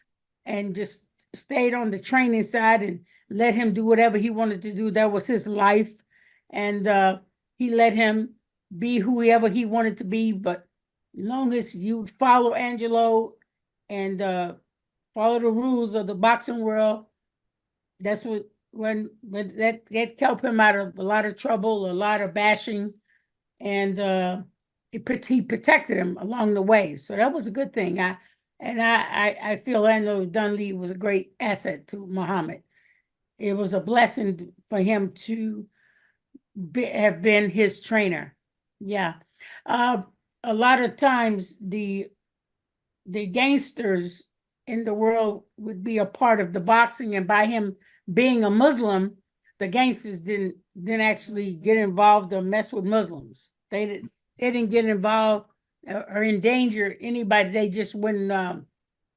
and just stayed on the training side and let him do whatever he wanted to do. That was his life, and he let him be whoever he wanted to be. But as long as you follow Angelo and follow the rules of the boxing world, that's when that helped him out of a lot of trouble, a lot of bashing, and he protected him along the way. So that was a good thing. I feel Angelo Dundee was a great asset to Muhammad. It was a blessing for him to have been his trainer. Yeah. A lot of times the gangsters in the world would be a part of the boxing, and by him being a Muslim, the gangsters didn't actually get involved or mess with Muslims. They didn't get involved or endanger anybody. They just wouldn't.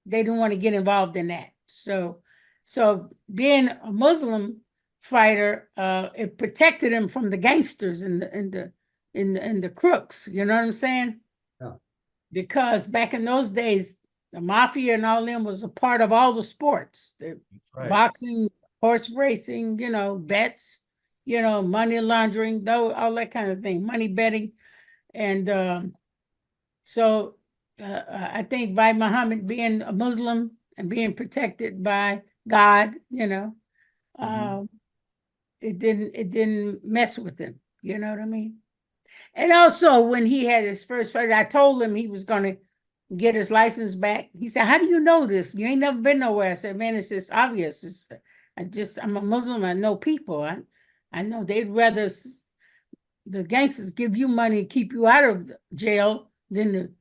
They didn't want to get involved in that. So being a Muslim fighter, it protected him from the gangsters and the crooks. You know what I'm saying? Yeah. Because back in those days, the mafia and all them was a part of all the sports, boxing, horse racing, bets, money laundering, all that kind of thing, money betting. And so I think by Muhammad being a Muslim and being protected by God, Mhm. it didn't mess with him. You know what I mean? And also when he had his first fight, I told him he was gonna get his license back. He said, "How do you know this? You ain't never been nowhere." I said, "Man, it's just obvious. I'm a Muslim. I know people. I know they'd rather the gangsters give you money and keep you out of jail than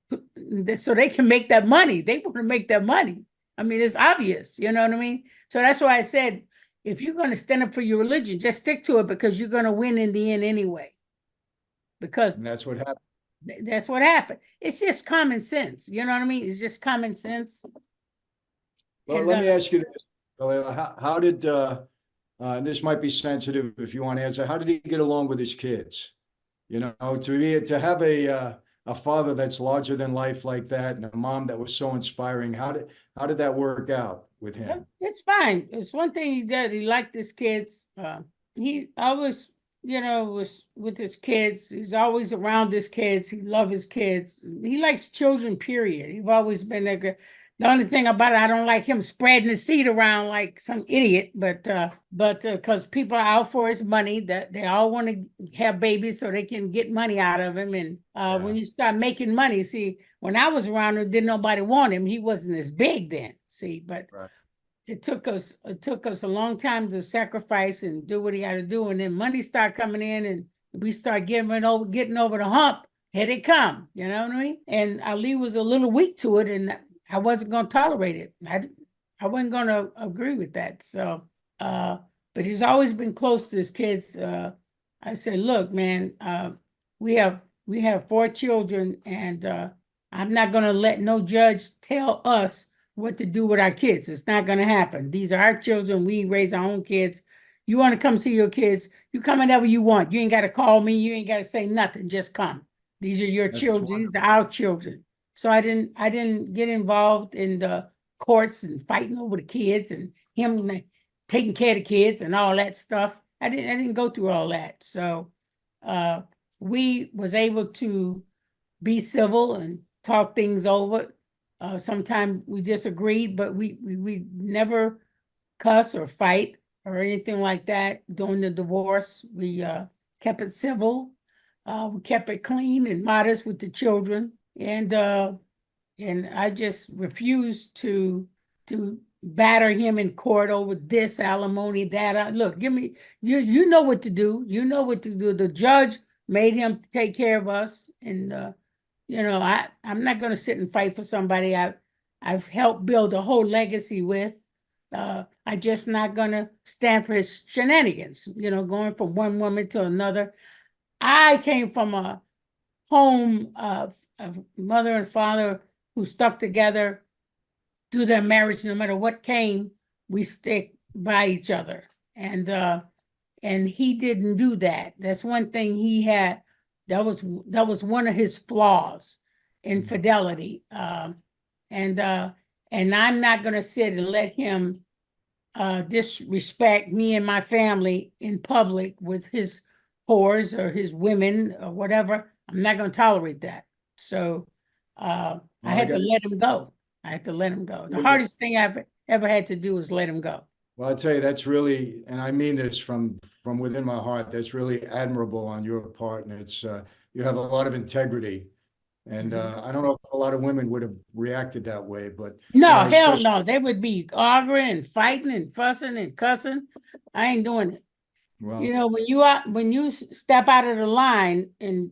so they can make that money. They want to make that money. I mean, it's obvious. You know what I mean? So that's why I said, if you're going to stand up for your religion, just stick to it because you're going to win in the end anyway. Because And that's what happened. that's what happened. It's just common sense. You know what I mean? It's just common sense. Well, And let me ask you this, Khalilah. How did, and this might be sensitive if you want to answer, how did he get along with his kids? To have a father that's larger than life like that, and a mom that was so inspiring, how did that work out with him? it's fine. It's one thing he did. He liked his kids. He always, was with his kids. He's always around his kids. He loves his kids. He likes children, period. He's always been there. The only thing about it, I don't like him spreading the seed around like some idiot, but because people are out for his money, that they all want to have babies so they can get money out of him. And when you start making money, see, when I was around him, didn't nobody want him. He wasn't as big then, see, but Right. it took us a long time to sacrifice and do what he had to do. And then money started coming in and we start getting over the hump. Here they come, you know what I mean? And Ali was a little weak to it, and I wasn't going to tolerate it. I wasn't going to agree with that. So, but he's always been close to his kids. I said, look, man, we have 4 children, and I'm not going to let no judge tell us what to do with our kids. It's not going to happen. These are our children. We raise our own kids. You want to come see your kids, you come whenever you want. You ain't got to call me. You ain't got to say nothing. Just come. These are your That's children. wonderful. These are our children. So I didn't get involved in the courts and fighting over the kids and him taking care of the kids and all that stuff. I didn't go through all that. So we was able to be civil and talk things over. Sometimes we disagreed, but we never cuss or fight or anything like that during the divorce. We kept it civil. We kept it clean and modest with the children. And I just refused to batter him in court over this alimony, that. Look, give me, you know what to do. You know what to do. The judge made him take care of us. And I'm not going to sit and fight for somebody I've helped build a whole legacy with. I just not going to stand for his shenanigans, going from one woman to another. I came from a home of mother and father who stuck together through their marriage. No matter what came, we stick by each other. And he didn't do that. That's one thing he had. That was one of his flaws, infidelity. And I'm not going to sit and let him disrespect me and my family in public with his whores or his women or whatever. I'm not going to tolerate that. So I Well, had to let him go. I had to let him go. The hardest thing I've ever had to do is let him go. Well, I'll tell you, that's really, and I mean this from within my heart, that's really admirable on your part. And it's, you have a lot of integrity. And I don't know if a lot of women would have reacted that way, but, No, hell especially, no. They would be arguing and fighting and fussing and cussing. I ain't doing it. well, When you step out of the line and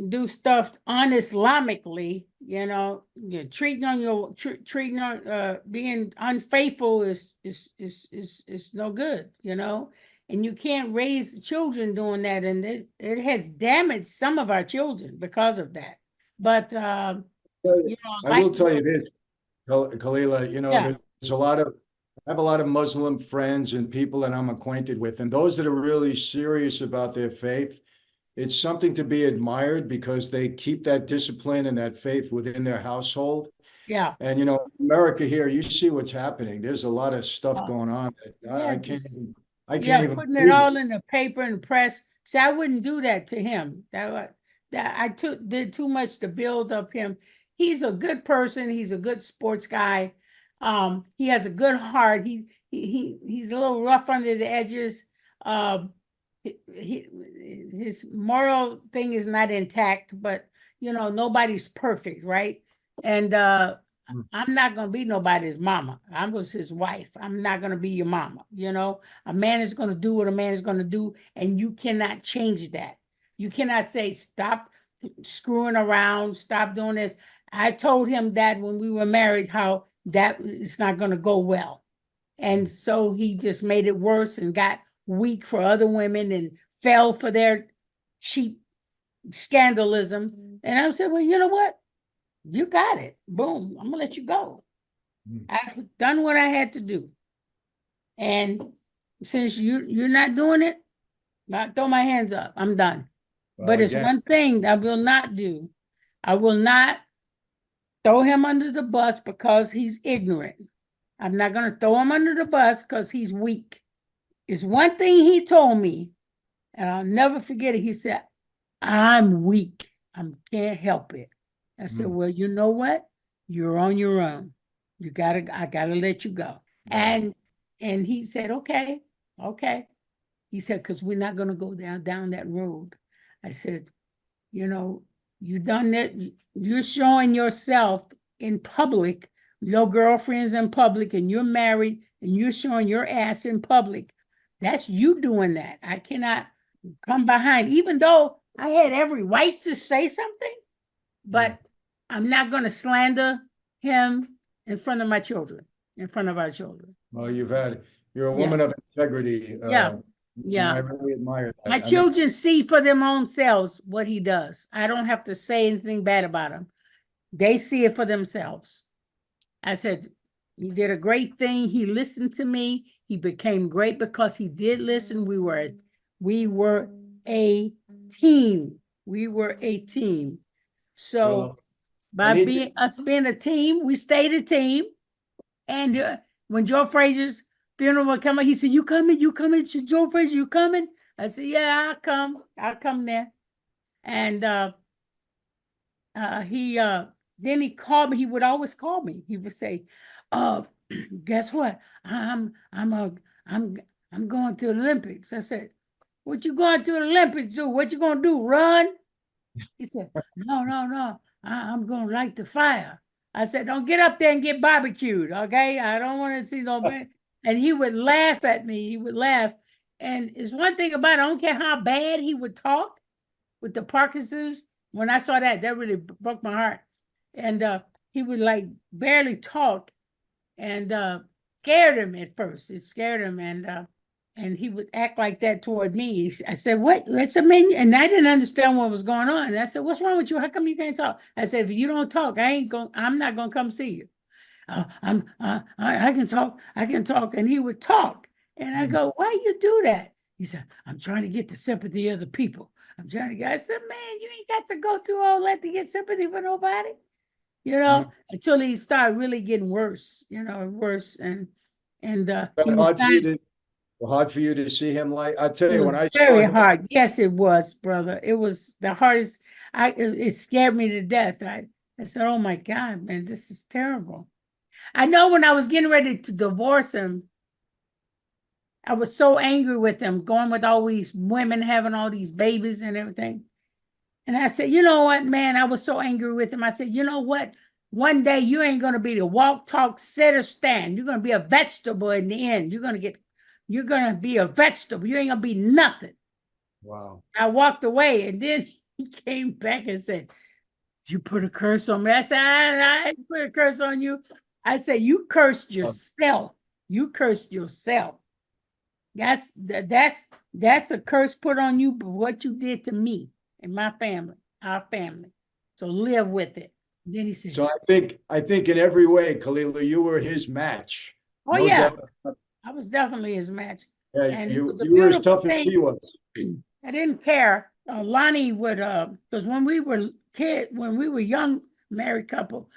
do stuff un-Islamically, you're treating on being unfaithful is no good, and you can't raise children doing that, and it has damaged some of our children because of that. But I like will tell you this, Khalilah, yeah, there's I have a lot of Muslim friends and people that I'm acquainted with, and those that are really serious about their faith, it's something to be admired because they keep that discipline and that faith within their household. yeah, And America here, you see what's happening. There's a lot of stuff uh, going on that yeah, I can't yeah, even putting it believe it. all in the paper and press. See, I wouldn't do that to him. That I did too much to build up him. He's a good person. He's a good sports guy. He has a good heart. He's a little rough under the edges. His moral thing is not intact, but nobody's perfect, right? And I'm not gonna be nobody's mama. I was his wife. I'm not gonna be your mama. A man is gonna do what a man is gonna do, and you cannot change that. You cannot say stop screwing around, stop doing this. I told him that when we were married, how that it's not gonna go well. And so he just made it worse and got weak for other women and fell for their cheap scandalism. And I said, well, you know what? You got it. Boom. I'm gonna let you go. I've done what I had to do. And since you're not doing it, I throw my hands up. I'm done. Well, but it's again, one thing I will not do. I will not throw him under the bus because he's ignorant. I'm not going to throw him under the bus because he's weak. It's one thing he told me, and I'll never forget it. He said, I'm weak. I can't help it. I said, well, you know what? You're on your own. I gotta let you go. And he said, okay. He said, because we're not gonna go down that road. I said, you done that. You're showing yourself in public, your girlfriends in public, and you're married, and you're showing your ass in public. That's you doing that. I cannot come behind, even though I had every right to say something, but I'm not going to slander him in front of my children, in front of our children. Well, you're a woman of integrity. Yeah. And I really admire that. My children see for their own selves what he does. I don't have to say anything bad about him. They see it for themselves. I said, he did a great thing. He listened to me. He became great because he did listen. We were a team. We were a team. So by being a team, we stayed a team. And when Joe Frazier's funeral would come, he said, you coming? Joe Frazier, you coming? I said, yeah, I'll come there. And then he called me. He would always call me. He would say, guess what? I'm going to the Olympics. I said, what you going to the Olympics do? What you gonna do? Run? He said, no. I'm gonna light the fire. I said, don't get up there and get barbecued, okay? I don't want to see nobody. And he would laugh at me. He would laugh. And it's one thing about it, I don't care how bad he would talk with the Parkinson's. When I saw that really broke my heart. And he would like barely talk, and scared him at first. It scared him, and he would act like that toward me. I said, what? That's a menu. And I didn't understand what was going on. And I said, what's wrong with you? How come you can't talk? I said, if you don't talk, I'm not gonna come see you. I can talk. And he would talk. And I go, why you do that? He said, I'm trying to get the sympathy of the people. I said, man, you ain't got to go through all that to get sympathy for nobody. Until he started really getting worse, worse. And hard for you to see him like, I tell you, when I saw very him, hard. Yes, it was, brother. It was the hardest. It scared me to death. I said, oh my God, man, this is terrible. I know when I was getting ready to divorce him, I was so angry with him, going with all these women, having all these babies and everything. And I said, you know what, man, I was so angry with him. I said, you know what? One day you ain't going to be the walk, talk, sit, or stand. You're going to be a vegetable in the end. You're going to be a vegetable. You ain't going to be nothing. Wow. I walked away, and then he came back and said, you put a curse on me. I said, I put a curse on you. I said, you cursed yourself. You cursed yourself. That's a curse put on you for what you did to me and my family, our family. So live with it. And then he said, so I think in every way, Khalilah, you were his match. Oh, no yeah. Doubt. I was definitely his match. Yeah, and you were as tough as he was. I didn't care. Lonnie would, because when we were young married couple,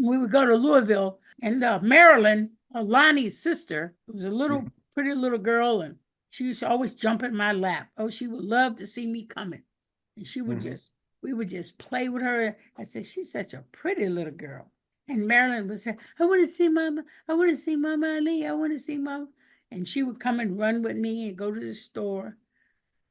we would go to Louisville, and Marilyn, Lonnie's sister, was a pretty little girl, and she used to always jump in my lap. Oh, she would love to see me coming. And she would we would just play with her. I said, she's such a pretty little girl. And Marilyn would say, I want to see Mama. I want to see Mama Ali. I want to see Mama. And she would come and run with me and go to the store.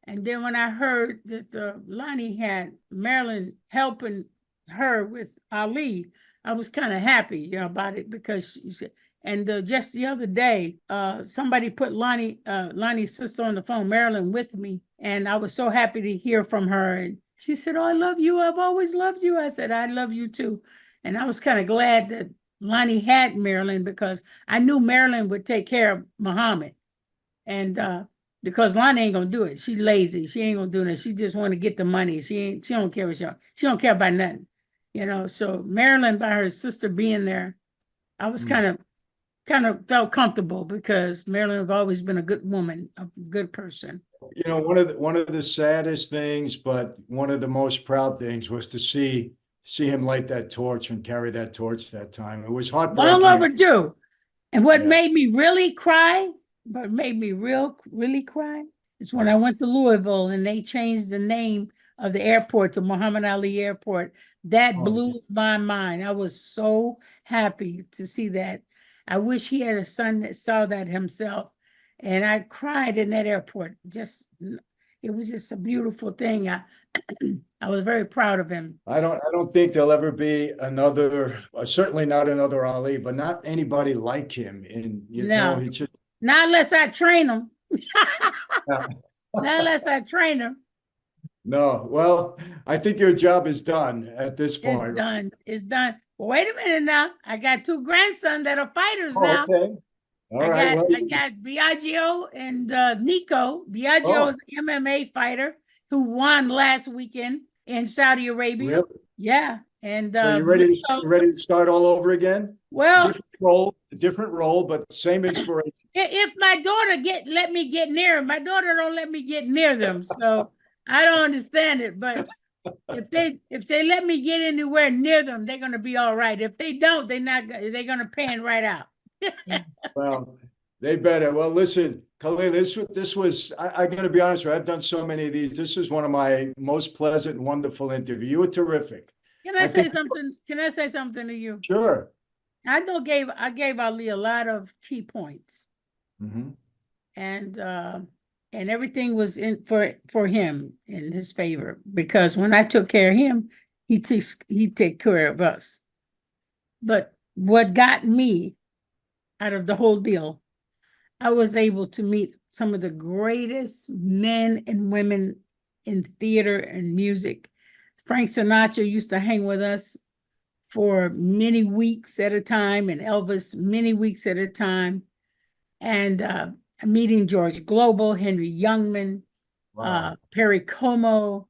And then when I heard that Lonnie had Marilyn helping her with Ali, I was kind of happy, about it because she said, and just the other day, somebody put Lonnie's sister on the phone, Marilyn, with me, and I was so happy to hear from her. And she said, "Oh, I love you. I've always loved you." I said, "I love you too." And I was kind of glad that Lonnie had Marilyn because I knew Marilyn would take care of Muhammad, and because Lonnie ain't gonna do it. She's lazy. She ain't gonna do it. She just want to get the money. She don't care what she don't care about nothing, So Marilyn, by her sister being there, I was kind of felt comfortable because Marilyn have always been a good woman, a good person. One of the saddest things, but one of the most proud things was to see him light that torch and carry that torch that time. It was heartbreaking. Long overdue. And what Yeah. made me really cry, really cry, is when I went to Louisville and they changed the name of the airport to Muhammad Ali Airport. That blew my mind. I was so happy to see that. I wish he had a son that saw that himself. And I cried in that airport. It was just a beautiful thing. I was very proud of him. I don't think there'll ever be another, certainly not another Ali, but not anybody like him. And No. he just Not unless I train him. Yeah. Not unless I train him. No, well, I think your job is done at this point. It's done. It's done. Well, wait a minute now. I got 2 grandsons that are fighters now. Okay. All right. I got Biagio and Nico. Biagio is an MMA fighter who won last weekend in Saudi Arabia. Really? Yeah. And so you ready to start all over again? Well, different role, but same inspiration. If my daughter let me get near them, my daughter don't let me get near them. So I don't understand it. But if they let me get anywhere near them, they're gonna be all right. If they don't, they're gonna pan right out. Well, they better. Well, listen, Khila, this was, I'm going to be honest with you, I've done so many of these. This is one of my most pleasant and wonderful interviews. You were terrific. Can I say something? Can I say something to you? Sure. I gave Ali a lot of key points. And everything was in for him in his favor, because when I took care of him, he take care of us. But what got me out of the whole deal, I was able to meet some of the greatest men and women in theater and music. Frank Sinatra used to hang with us for many weeks at a time, and Elvis many weeks at a time. And meeting George Global, Henry Youngman, Perry Como,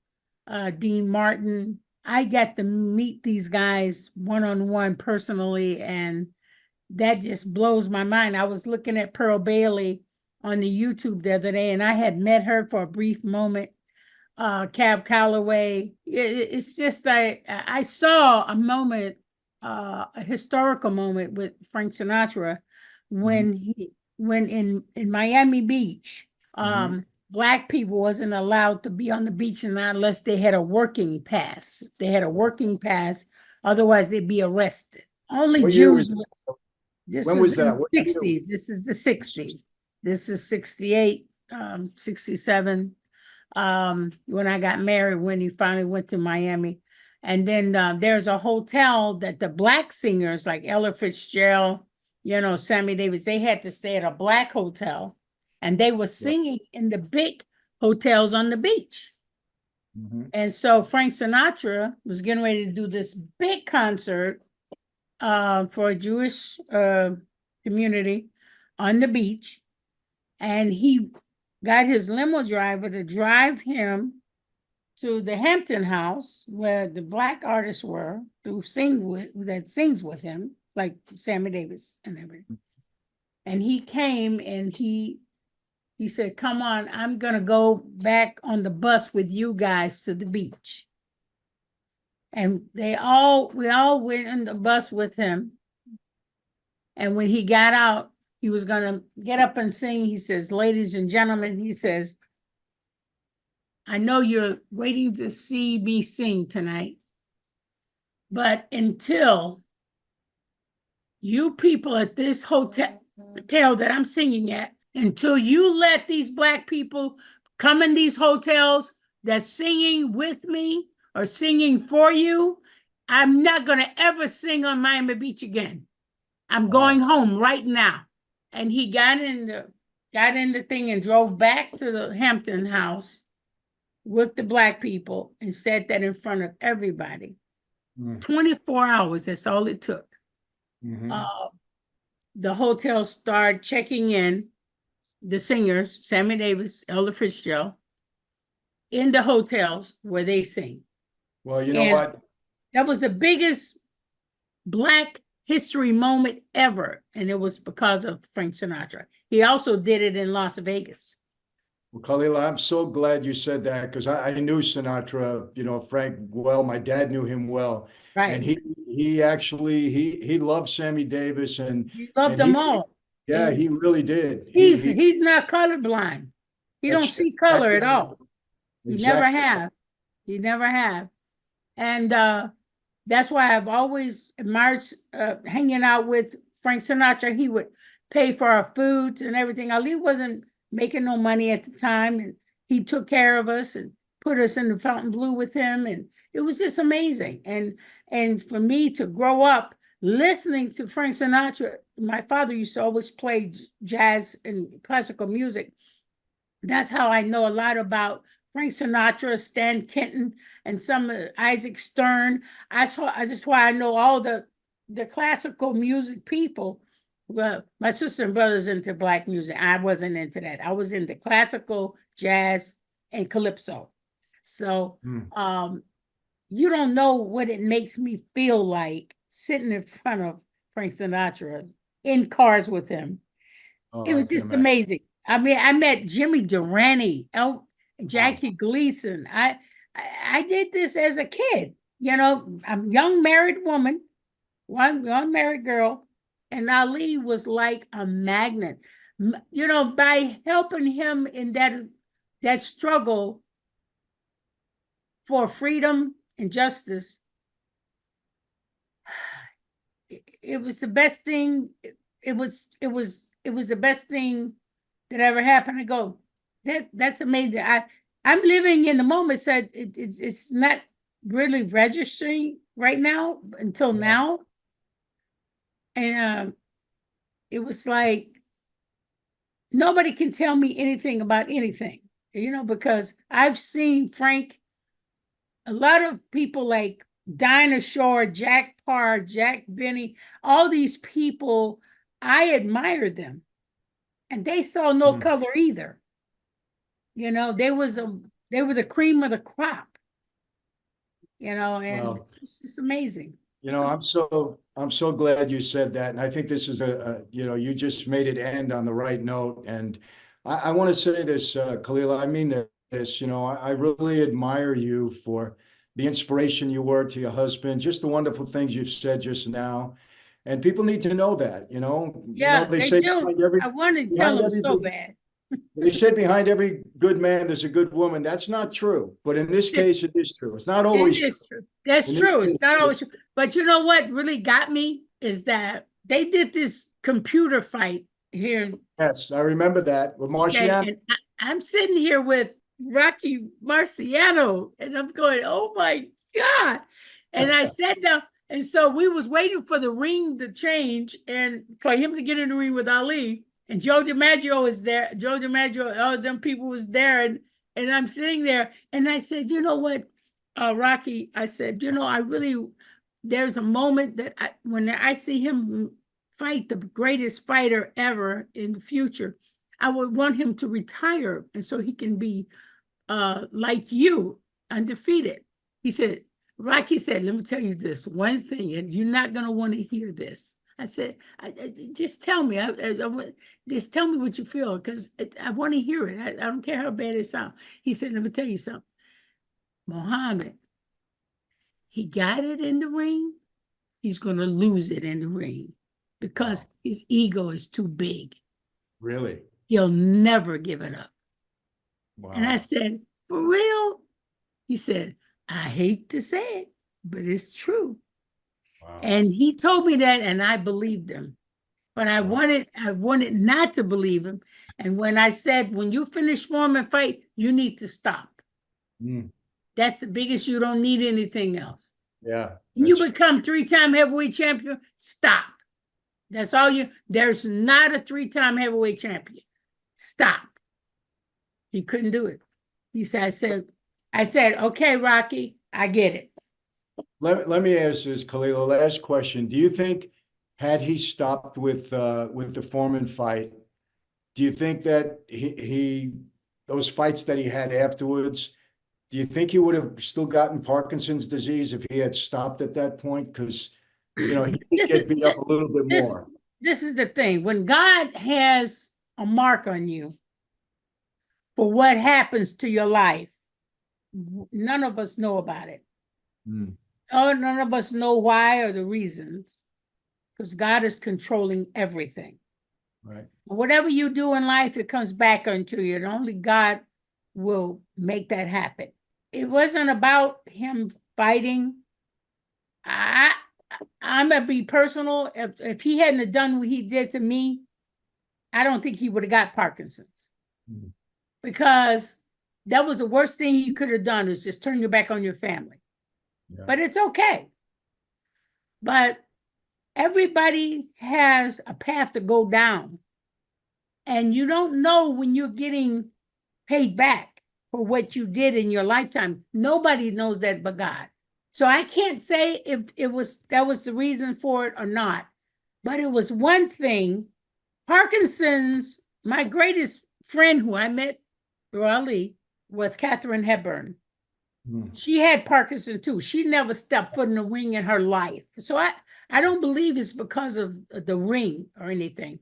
Dean Martin. I got to meet these guys one-on-one personally, and that just blows my mind. I was looking at Pearl Bailey on the YouTube the other day, and I had met her for a brief moment. Cab Calloway. It's just I saw a moment, a historical moment with Frank Sinatra when in Miami Beach, Black people wasn't allowed to be on the beach unless they had a working pass. If they had a working pass, otherwise they'd be arrested. Only Jews. When was that? 60s. This is the 60s. This is 68, 67. When I got married, when he finally went to Miami. And then there's a hotel that the Black singers like Ella Fitzgerald, Sammy Davis, they had to stay at a Black hotel, and they were singing in the big hotels on the beach. And so Frank Sinatra was getting ready to do this big concert for a Jewish community on the beach. And he got his limo driver to drive him to the Hampton House where the Black artists were that sings with him, like Sammy Davis and everything. And he came and he said, "Come on, I'm gonna go back on the bus with you guys to the beach." And we all went in the bus with him. And when he got out, he was gonna get up and sing. He says, "Ladies and gentlemen," he says, "I know you're waiting to see me sing tonight, but until you people at this hotel that I'm singing at, until you let these Black people come in these hotels that's singing with me or singing for you, I'm not going to ever sing on Miami Beach again. I'm going home right now. And he got in the thing and drove back to the Hampton house with the Black people and said that in front of everybody. 24 hours, that's all it took. The hotel started checking in the singers, Sammy Davis, Ella Fitzgerald, in the hotels where they sing. Well, you know what? That was the biggest Black history moment ever, and it was because of Frank Sinatra. He also did it in Las Vegas. Well, Khalilah, I'm so glad you said that because I knew Sinatra, Frank well. My dad knew him well. Right. And he actually he loved Sammy Davis and he loved them all. Yeah, and he really did. He's not colorblind. He don't see color at all. He never have. He never have. And that's why I've always admired hanging out with Frank Sinatra. He would pay for our foods and everything. Ali wasn't making no money at the time, and he took care of us and put us in the Fontainebleau with him, and it was just amazing. And for me to grow up listening to Frank Sinatra, my father used to always play jazz and classical music. That's how I know a lot about Frank Sinatra, Stan Kenton, and some Isaac Stern. That's why I know all the classical music people. Well, my sister and brother's into Black music. I wasn't into that. I was into classical, jazz, and calypso. So you don't know what it makes me feel like sitting in front of Frank Sinatra in cars with him. It was just amazing. I mean, I met Jimmy Durante, Jackie Gleason. I did this as a kid. I'm a young married woman, one married girl, and Ali was like a magnet. By helping him in that struggle for freedom and justice, it was the best thing. It was the best thing that ever happened. I go, that's amazing. I'm living in the moment. Said it's not really registering right now until now, and it was like nobody can tell me anything about anything, because I've seen Frank. A lot of people like Dinah Shore, Jack Parr, Jack Benny, all these people, I admired them, and they saw no color either. They were the cream of the crop. And it's just amazing. I'm so glad you said that, and I think this is you just made it end on the right note. And I want to say this, Khalilah. I mean this. I really admire you for the inspiration you were to your husband, just the wonderful things you've said just now. And people need to know that, Yeah, they say do. I want to tell them so bad. They say behind every good man, there's a good woman. That's not true. But in this case, it is true. It's not always true. That's true. It's not always true. But you know what really got me is that they did this computer fight here. Yes, I remember that with Marciano. Okay, I'm sitting here with Rocky Marciano, and I'm going, oh my God. And I sat down. And so we was waiting for the ring to change and for him to get in the ring with Ali. And Joe DiMaggio is there. Joe DiMaggio, all of them people was there. And I'm sitting there. And I said, you know what, Rocky, I said, there's a moment that when I see him fight the greatest fighter ever in the future, I would want him to retire. And so he can be like you, undefeated. Rocky said, let me tell you this one thing, and you're not going to want to hear this. I said, just tell me. Just tell me what you feel, because I want to hear it. I don't care how bad it sounds. He said, let me tell you something. Muhammad, he got it in the ring. He's going to lose it in the ring because his ego is too big. Really? He'll never give it up. Wow. And I said, for real? He said, I hate to say it, but it's true. Wow. And he told me that, and I believed him. But I wanted not to believe him. And when I said, when you finish Foreman fight, you need to stop. Mm. That's the biggest. You don't need anything else. Yeah. You become 3-time heavyweight champion. Stop. That's all you. There's not a 3-time heavyweight champion. Stop. He couldn't do it. He said, I said, okay, Rocky, I get it. Let me ask this, Khalilah. Last question. Do you think, had he stopped with the Foreman fight, do you think that he those fights that he had afterwards, do you think he would have still gotten Parkinson's disease if he had stopped at that point? Because, you know, he did get beat up a little bit more. This is the thing. When God has a mark on you for what happens to your life, none of us know about it. Mm. Oh, none of us know why or the reasons, because God is controlling everything. Right. Whatever you do in life, it comes back onto you, and only God will make that happen. It wasn't about him fighting. I'm gonna be personal. If he hadn't have done what he did to me, I don't think he would have got Parkinson's. Mm. Because that was the worst thing he could have done, is just turn your back on your family. Yeah. But it's okay. But everybody has a path to go down. And you don't know when you're getting paid back for what you did in your lifetime. Nobody knows that but God. So I can't say if that was the reason for it or not. But it was one thing. Parkinson's, my greatest friend who I met through Ali was Katharine Hepburn. She had Parkinson too. She never stepped foot in the ring in her life. So I don't believe it's because of the ring or anything.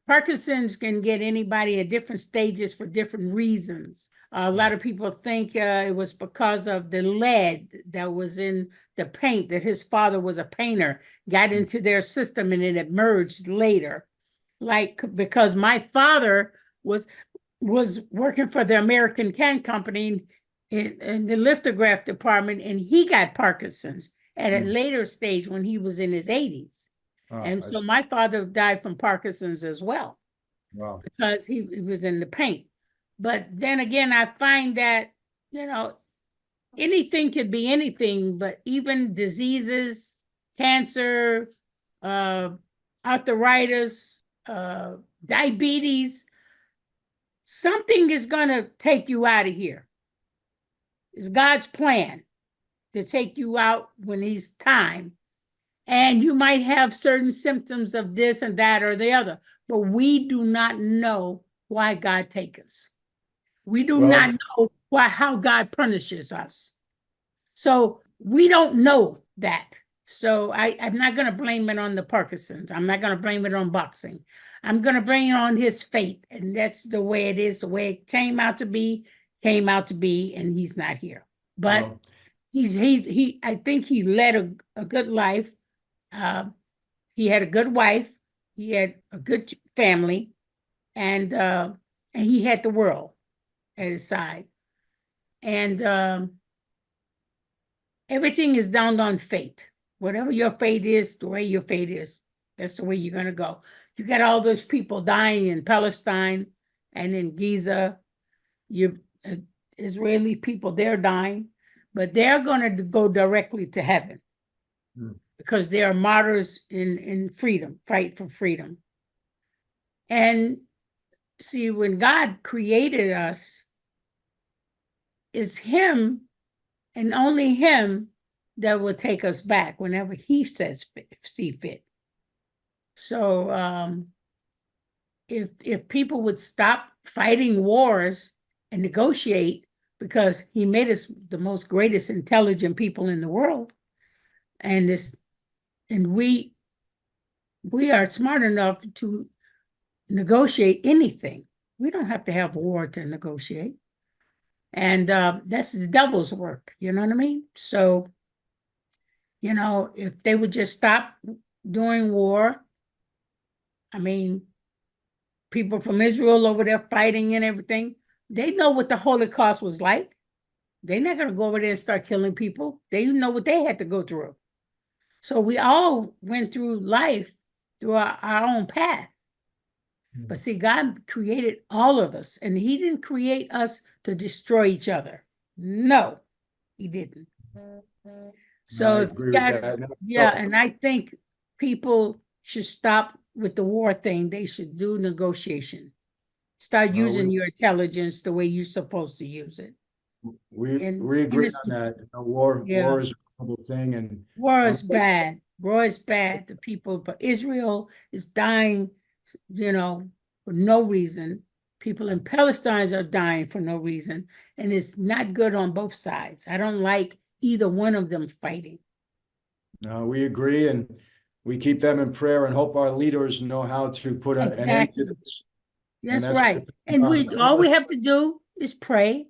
Parkinson's can get anybody at different stages for different reasons. A lot of people think it was because of the lead that was in the paint, that his father was a painter, got into their system, and it emerged later. Like, because my father was working for the American Can Company in the lithograph department, and he got Parkinson's at a later stage when he was in his 80s. And so my father died from Parkinson's as well. Wow. Because he was in the paint. But then again, I find that, you know, anything could be anything, but even diseases, cancer, arthritis, diabetes, something is going to take you out of here. It's God's plan to take you out when it's time. And you might have certain symptoms of this and that or the other, but we do not know why God takes us. We do not know how God punishes us. So we don't know that. So I'm not going to blame it on the Parkinson's. I'm not going to blame it on boxing. I'm going to blame it on his fate. And that's the way it is, the way it came out to be, and he's not here. But I think he led a good life. He had a good wife. He had a good family, and he had the world at his side. And everything is down on fate. Whatever your fate is, the way your fate is, that's the way you're going to go. You got all those people dying in Palestine and in Gaza. Israeli people, they're dying, but they're going to go directly to heaven. Because they are martyrs in freedom, fight for freedom. And see, when God created us, it's him and only him that will take us back whenever he says see fit. So if people would stop fighting wars and negotiate, because he made us the most greatest intelligent people in the world, and we are smart enough to negotiate anything. We don't have to have war to negotiate. And that's the devil's work, you know what I mean? So, you know, if they would just stop doing war, I mean, people from Israel over there fighting and everything, they know what the Holocaust was like. They're not going to go over there and start killing people. They know what they had to go through. So we all went through life through our own path. But see, God created all of us, and he didn't create us to destroy each other. No, he didn't. So I if you agree with got, that. yeah, and I think people should stop with the war thing. They should do negotiation. Start using your intelligence the way you're supposed to use it. And we agree it's, on that. yeah, War is a horrible thing, and war I'm is bad. War is bad. The people, but Israel is dying, for no reason. People in Palestine are dying for no reason, and it's not good on both sides. I don't like either one of them fighting. no, we agree, and we keep them in prayer and hope our leaders know how to put an end to Exactly. this. That's That's right. And all we have to do is pray,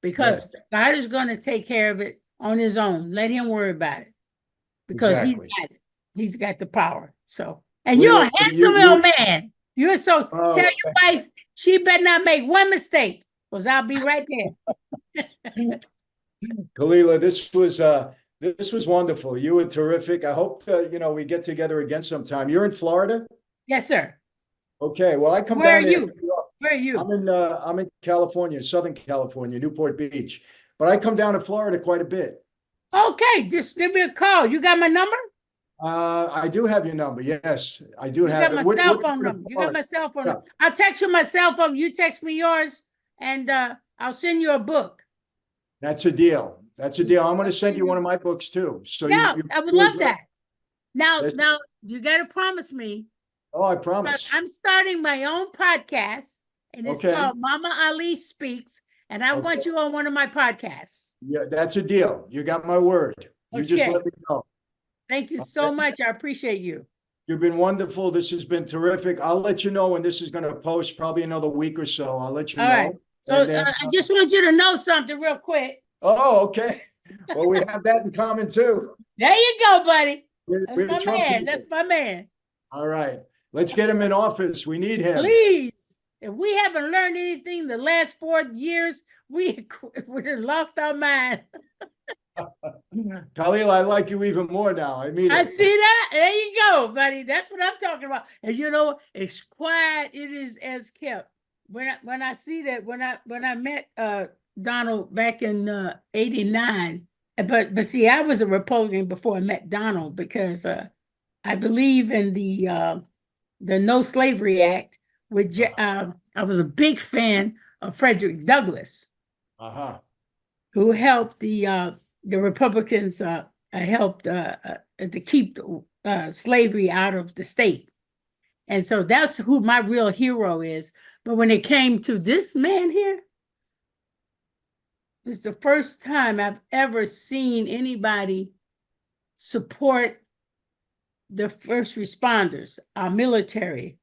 because God is going to take care of it on his own. Let him worry about it, because Exactly. he's got the power. So, and you're Khalilah, a handsome young man. You're so, tell oh, your wife she better not make one mistake, because I'll be right there. Khalilah, this was wonderful. You were terrific. I hope we get together again sometime. You're in Florida? Yes, sir. Okay. Well, I come Where are down there. you? Where are you? I'm in California, Southern California, Newport Beach. But I come down to Florida quite a bit. Okay, just give me a call. You got my number? I do have your number. Yes, I do You have got it. my cell phone number. You got my cell phone number. I'll text you my cell phone. You text me yours, and I'll send you a book. That's a deal. That's a deal. I'm going to send you one of my books too. So yeah, I would love that. Now, That's- now you got to promise me. Oh, I promise. I'm starting my own podcast, and it's called Mama Ali Speaks, and I want you on one of my podcasts. Yeah, that's a deal. You got my word. You just let me know. Thank you so much. I appreciate you. You've been wonderful. This has been terrific. I'll let you know when this is going to post, probably another week or so. I'll let you know. Right. So then, I just want you to know something real quick. Oh, okay. Well, we have that in common too. There you go, buddy. That's my man. That's my man. All right. Let's get him in office. We need him. Please. If we haven't learned anything the last 4 years, we lost our mind. Khalilah, I like you even more now. I mean, I see that. There you go, buddy. That's what I'm talking about. And it's quiet. It is as kept. When I see that, when I met Donald back in '89, but see, I was a Republican before I met Donald, because I believe in the No Slavery Act. I was a big fan of Frederick Douglass, who helped the Republicans helped to keep slavery out of the state. And so that's who my real hero is. But when it came to this man here, it's the first time I've ever seen anybody support the first responders, our military,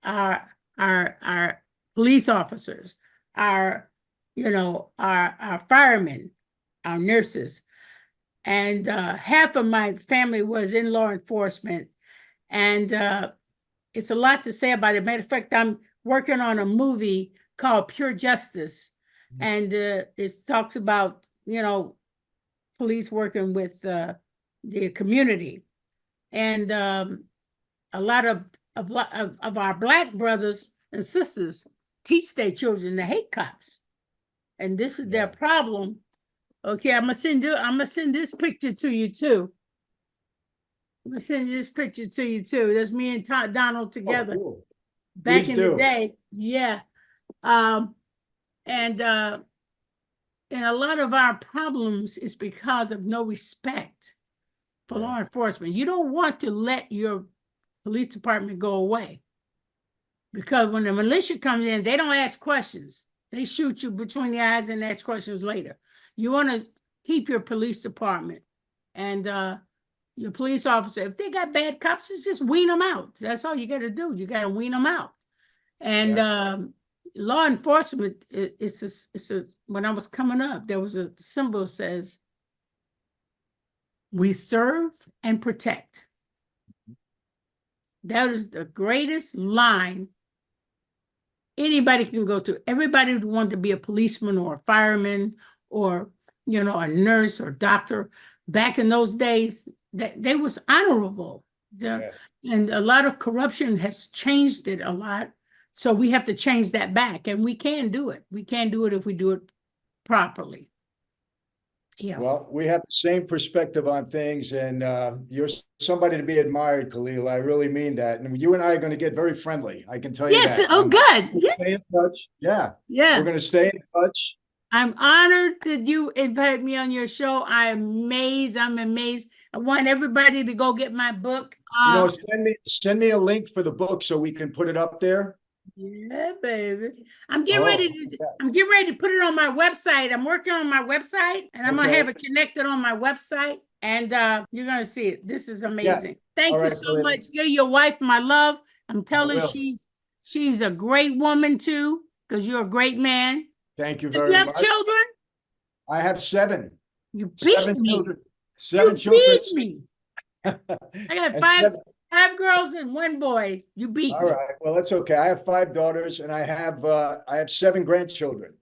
our police officers, our firemen, our nurses. And half of my family was in law enforcement. And it's a lot to say about it. Matter of fact, I'm working on a movie called Pure Justice. And it talks about, police working with the community. And a lot of our Black brothers and sisters teach their children to hate cops. And this is their problem. Okay, I'm gonna send this picture to you too. I'm gonna send you this picture to you too. That's me and Donald together. Oh, cool. Back in the day. Yeah. And a lot of our problems is because of no respect for law enforcement. You don't want to let your police department go away, because when the militia comes in, they don't ask questions. They shoot you between the eyes and ask questions later. You want to keep your police department and your police officer. If they got bad cops, just wean them out. That's all you got to do. You got to wean them out. And law enforcement, when I was coming up, there was a symbol that says, "We serve and protect." That is the greatest line anybody can go to. Everybody would want to be a policeman or a fireman or, a nurse or doctor. Back in those days, that they was honorable. And a lot of corruption has changed it a lot. So we have to change that back, and we can do it. We can do it if we do it properly. Yeah. Well, we have the same perspective on things, and you're somebody to be admired, Khalilah. I really mean that. And you and I are going to get very friendly. I can tell you Yes. that. Oh, good. Yeah. Stay in touch. Yeah. Yeah. We're going to stay in touch. I'm honored that you invited me on your show. I'm amazed. I want everybody to go get my book. Send me a link for the book so we can put it up there. Yeah, baby. I'm getting ready to put it on my website. I'm working on my website, and I'm gonna have it connected on my website, and you're gonna see it. This is amazing. Thank you so much. You're your wife, my love. I'm telling she's a great woman too, because you're a great man. Thank you very much. You have children? I have 7. You beat me. Children. 7 children. Beat me. I got 5 girls and 1 boy. You beat me. All right. Well, that's okay. I have 5 daughters, and I have 7 grandchildren.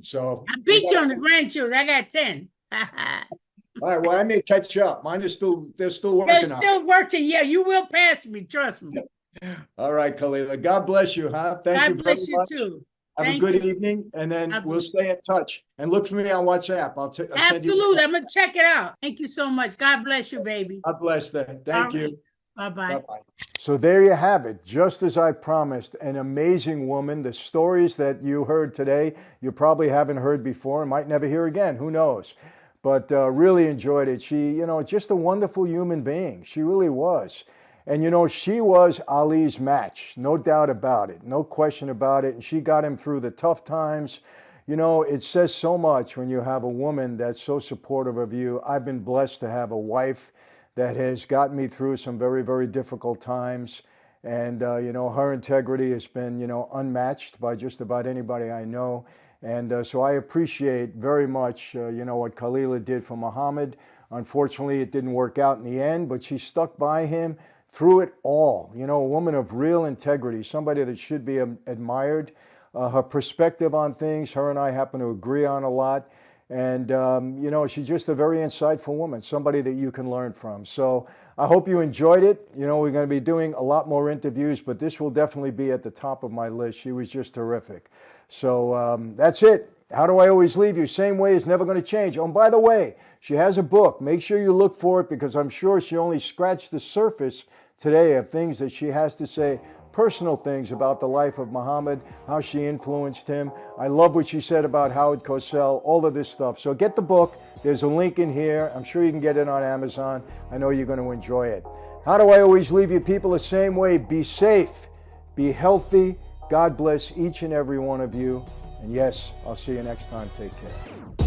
So I beat you on the grandchildren. I got 10. All right. Well, I may catch up. They're still working. They're still working. Yeah, you will pass me. Trust me. All right, Khalilah. God bless you, huh? Thank you very much. God bless you too. Have a good evening, and then we'll stay in touch. And look for me on WhatsApp. I'll send you. Absolutely. I'm going to check it out. Thank you so much. God bless you, baby. God bless them. Thank you. Bye-bye. Bye-bye. So there you have it. Just as I promised, an amazing woman. The stories that you heard today, you probably haven't heard before and might never hear again. Who knows? But really enjoyed it. She, just a wonderful human being. She really was. And, she was Ali's match. No doubt about it. No question about it. And she got him through the tough times. It says so much when you have a woman that's so supportive of you. I've been blessed to have a wife that has gotten me through some very, very difficult times. And, her integrity has been, unmatched by just about anybody I know. And so I appreciate very much, what Khalilah did for Muhammad. Unfortunately, it didn't work out in the end, but she stuck by him through it all. A woman of real integrity, somebody that should be admired. Her perspective on things, her and I happen to agree on a lot. And, she's just a very insightful woman, somebody that you can learn from. So I hope you enjoyed it. We're going to be doing a lot more interviews, but this will definitely be at the top of my list. She was just terrific. So that's it. How do I always leave you? Same way is never going to change. Oh, and by the way, she has a book. Make sure you look for it, because I'm sure she only scratched the surface today of things that she has to say, personal things about the life of Muhammad, how she influenced him. I love what she said about Howard Cosell, all of this stuff. So get the book. There's a link in here. I'm sure you can get it on Amazon. I know you're going to enjoy it. How do I always leave you people? The same way. Be safe. Be healthy. God bless each and every one of you. And yes, I'll see you next time. Take care.